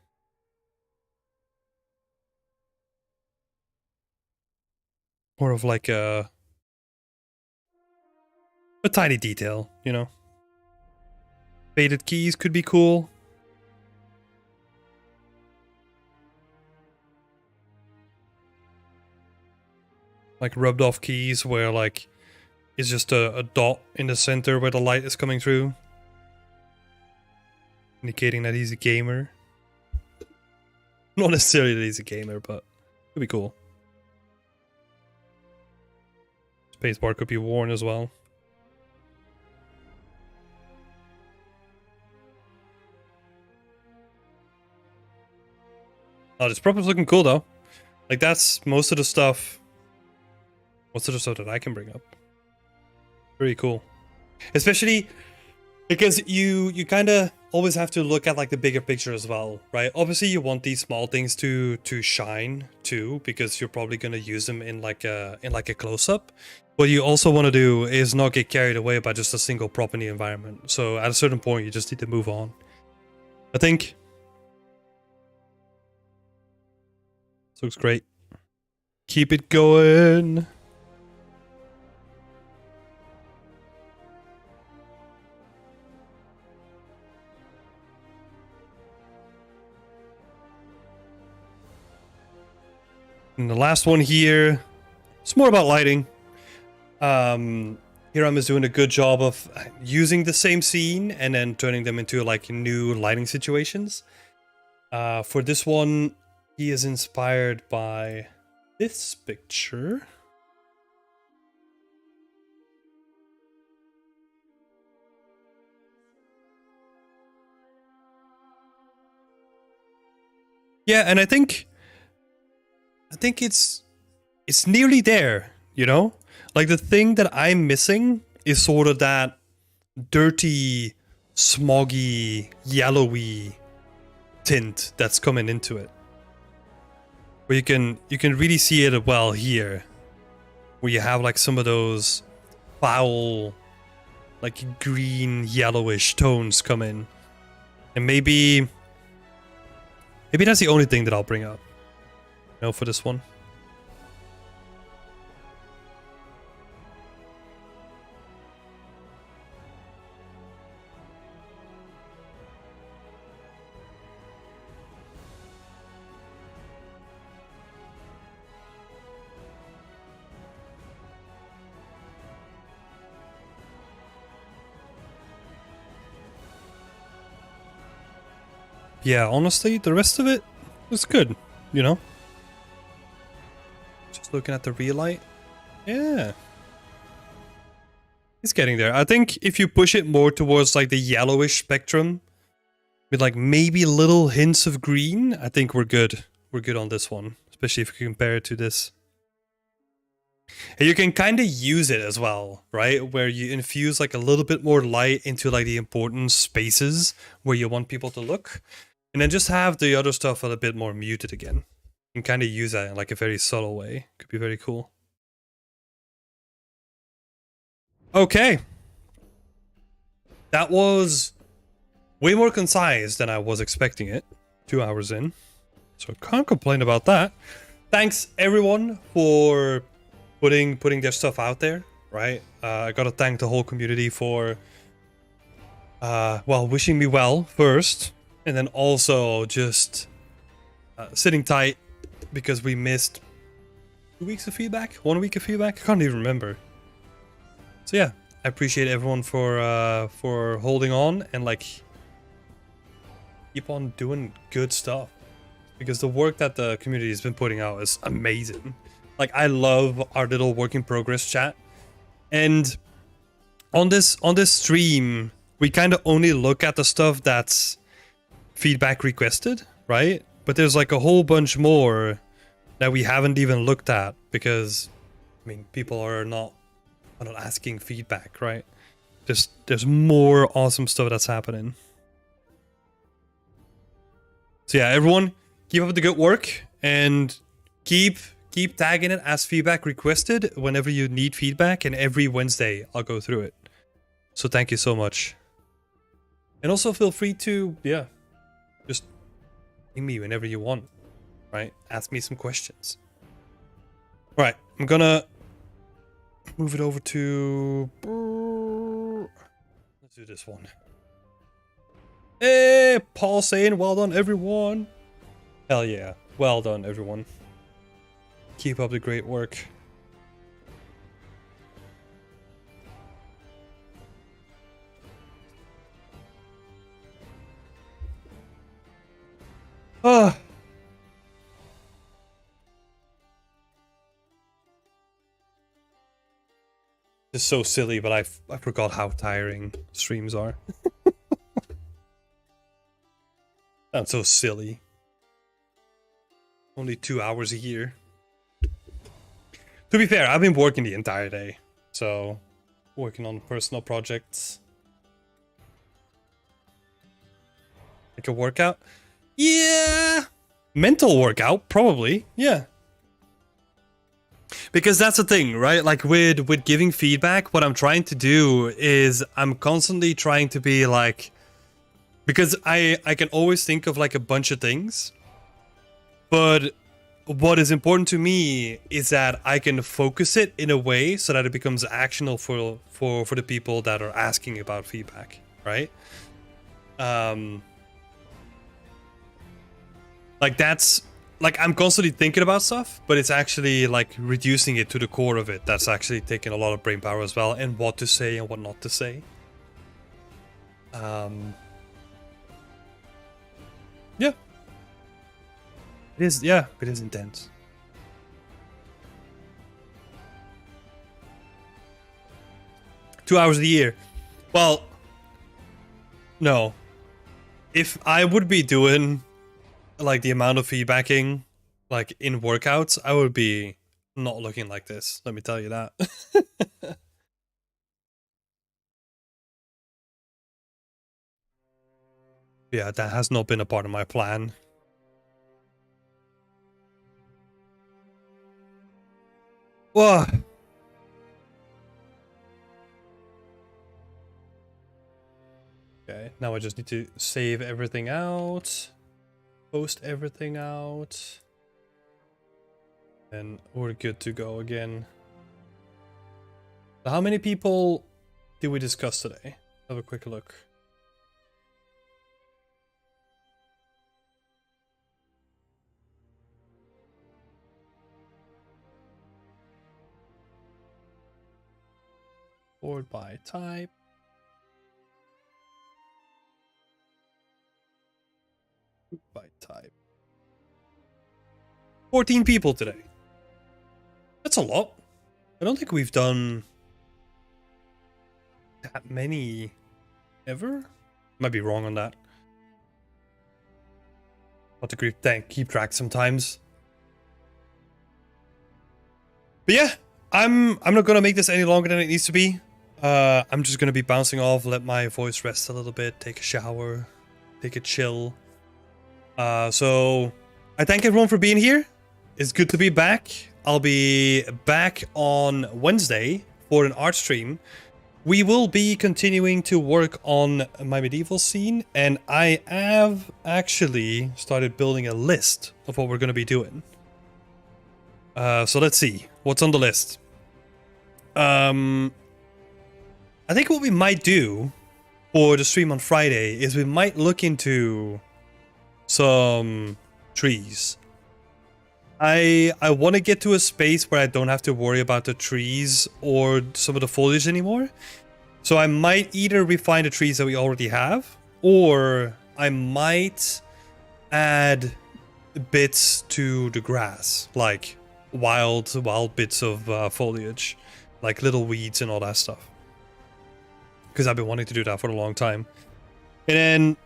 more of like a tiny detail, you know? Faded keys could be cool. Like rubbed off keys where like it's just a dot in the center where the light is coming through. Indicating that he's a gamer. Not necessarily that he's a gamer, but it could be cool. Spacebar could be worn as well. Oh, this prop is looking cool though. Like that's most of the stuff. Most of the stuff that I can bring up. Very cool. Especially because you kind of always have to look at like the bigger picture as well, right? Obviously you want these small things to shine too, because you're probably going to use them in like a close-up. What you also want to do is not get carried away by just a single prop in the environment. So at a certain point you just need to move on. I think this looks great. Keep it going. And the last one here, it's more about lighting. Hiram is doing a good job of using the same scene and then turning them into like new lighting situations. For this one, he is inspired by this picture. Yeah, and I think it's nearly there, you know? Like the thing that I'm missing is sort of that dirty, smoggy, yellowy tint that's coming into it. Where you can really see it well here. Where you have like some of those foul, like green, yellowish tones come in. And maybe that's the only thing that I'll bring up. You know, for this one. Yeah, honestly, the rest of it was good, you know? Just looking at the real light. Yeah. It's getting there. I think if you push it more towards like the yellowish spectrum, with like maybe little hints of green, I think we're good. We're good on this one, especially if you compare it to this. And you can kind of use it as well, right? Where you infuse like a little bit more light into like the important spaces where you want people to look. And then just have the other stuff a little bit more muted again. You can kind of use that in like a very subtle way. Could be very cool. Okay. That was way more concise than I was expecting it. 2 hours in. So can't complain about that. Thanks everyone for putting their stuff out there, right? I gotta thank the whole community for well, wishing me well first. And then also just sitting tight because we missed 2 weeks of feedback? 1 week of feedback? I can't even remember. So yeah, I appreciate everyone for holding on and like keep on doing good stuff. Because the work that the community has been putting out is amazing. Like I love our little work in progress chat. And on this stream, we kind of only look at the stuff that's feedback requested, right? But there's like a whole bunch more that we haven't even looked at because, I mean, people are not asking feedback, right? There's more awesome stuff that's happening. So yeah, everyone, keep up the good work and keep tagging it as feedback requested whenever you need feedback, and every Wednesday I'll go through it. So thank you so much. And also feel free to, yeah, just ping me whenever you want, right? Ask me some questions. All right, I'm gonna move it over to... Let's do this one. Hey, Paul saying, well done, everyone. Hell yeah. Well done, everyone. Keep up the great work. Ah. It's so silly, but I forgot how tiring streams are. That's so silly. Only 2 hours a year. To be fair, I've been working the entire day. So, working on personal projects. Like a workout? Yeah! Mental workout, probably. Yeah. Because that's the thing, right? Like with giving feedback, what I'm trying to do is I'm constantly trying to be like... Because I can always think of like a bunch of things. But what is important to me is that I can focus it in a way so that it becomes actionable for the people that are asking about feedback, right? Like that's like I'm constantly thinking about stuff, but it's actually like reducing it to the core of it. That's actually taking a lot of brain power as well, and what to say and what not to say. Yeah. It is, yeah, it is intense. Two hours a year. Well, no. If I would be doing like the amount of feedbacking like in workouts, I would be not looking like this. Let me tell you that. Yeah, that has not been a part of my plan. Whoa. Okay, now I just need to save everything out, post everything out, and we're good to go again. So how many people did we discuss today? Have a quick look. Sort by type. By type. 14 people today. That's a lot. I don't think we've done that many ever. Might be wrong on that. Not to keep track sometimes. But yeah, I'm not gonna make this any longer than it needs to be. I'm just gonna be bouncing off, let my voice rest a little bit, take a shower, take a chill. So I thank everyone for being here. It's good to be back. I'll be back on Wednesday for an art stream. We will be continuing to work on my medieval scene, and I have actually started building a list of what we're going to be doing. So let's see what's on the list. I think what we might do for the stream on Friday is we might look into some trees. I want to get to a space where I don't have to worry about the trees or some of the foliage anymore. So I might either refine the trees that we already have, or I might add bits to the grass, like wild bits of foliage, like little weeds and all that stuff. because I've been wanting to do that for a long time. And then,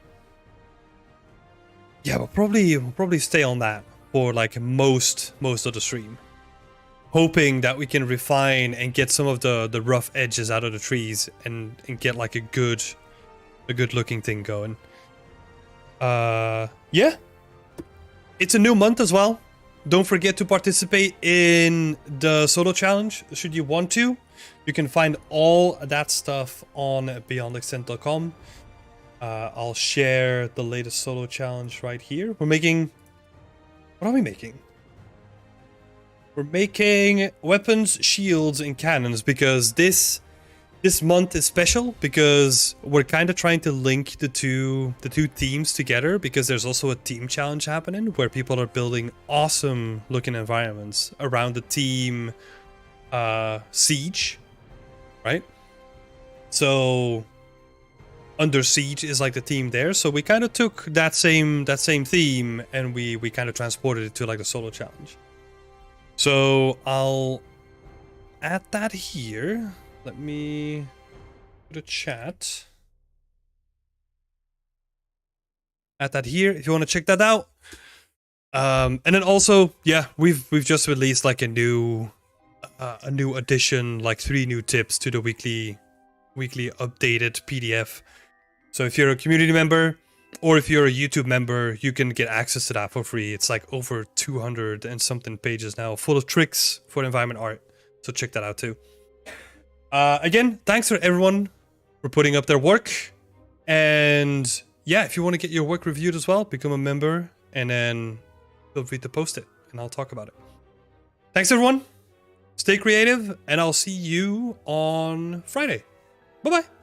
yeah, we'll probably stay on that for like most of the stream, hoping that we can refine and get some of the rough edges out of the trees and get like a good looking thing going. Yeah, it's a new month as well. Don't forget to participate in the solo challenge should you want to. You can find all that stuff on beyondextent.com. I'll share the latest solo challenge right here. We're making... What are we making? We're making weapons, shields, and cannons because this month is special because we're kind of trying to link the two themes together, because there's also a team challenge happening where people are building awesome looking environments around the team Siege, right? So Under Siege is like the theme there. So we kind of took that same theme and we kind of transported it to like the solo challenge. So I'll add that here. Let me go to chat. Add that here if you want to check that out. And then also, yeah, we've just released like a new addition, like 3 new tips to the weekly updated PDF. So if you're a community member or if you're a YouTube member, you can get access to that for free. It's like over 200 and something pages now, full of tricks for environment art. So check that out too. Again, thanks for everyone for putting up their work. And yeah, if you want to get your work reviewed as well, become a member and then feel free to post it and I'll talk about it. Thanks everyone. Stay creative and I'll see you on Friday. Bye-bye.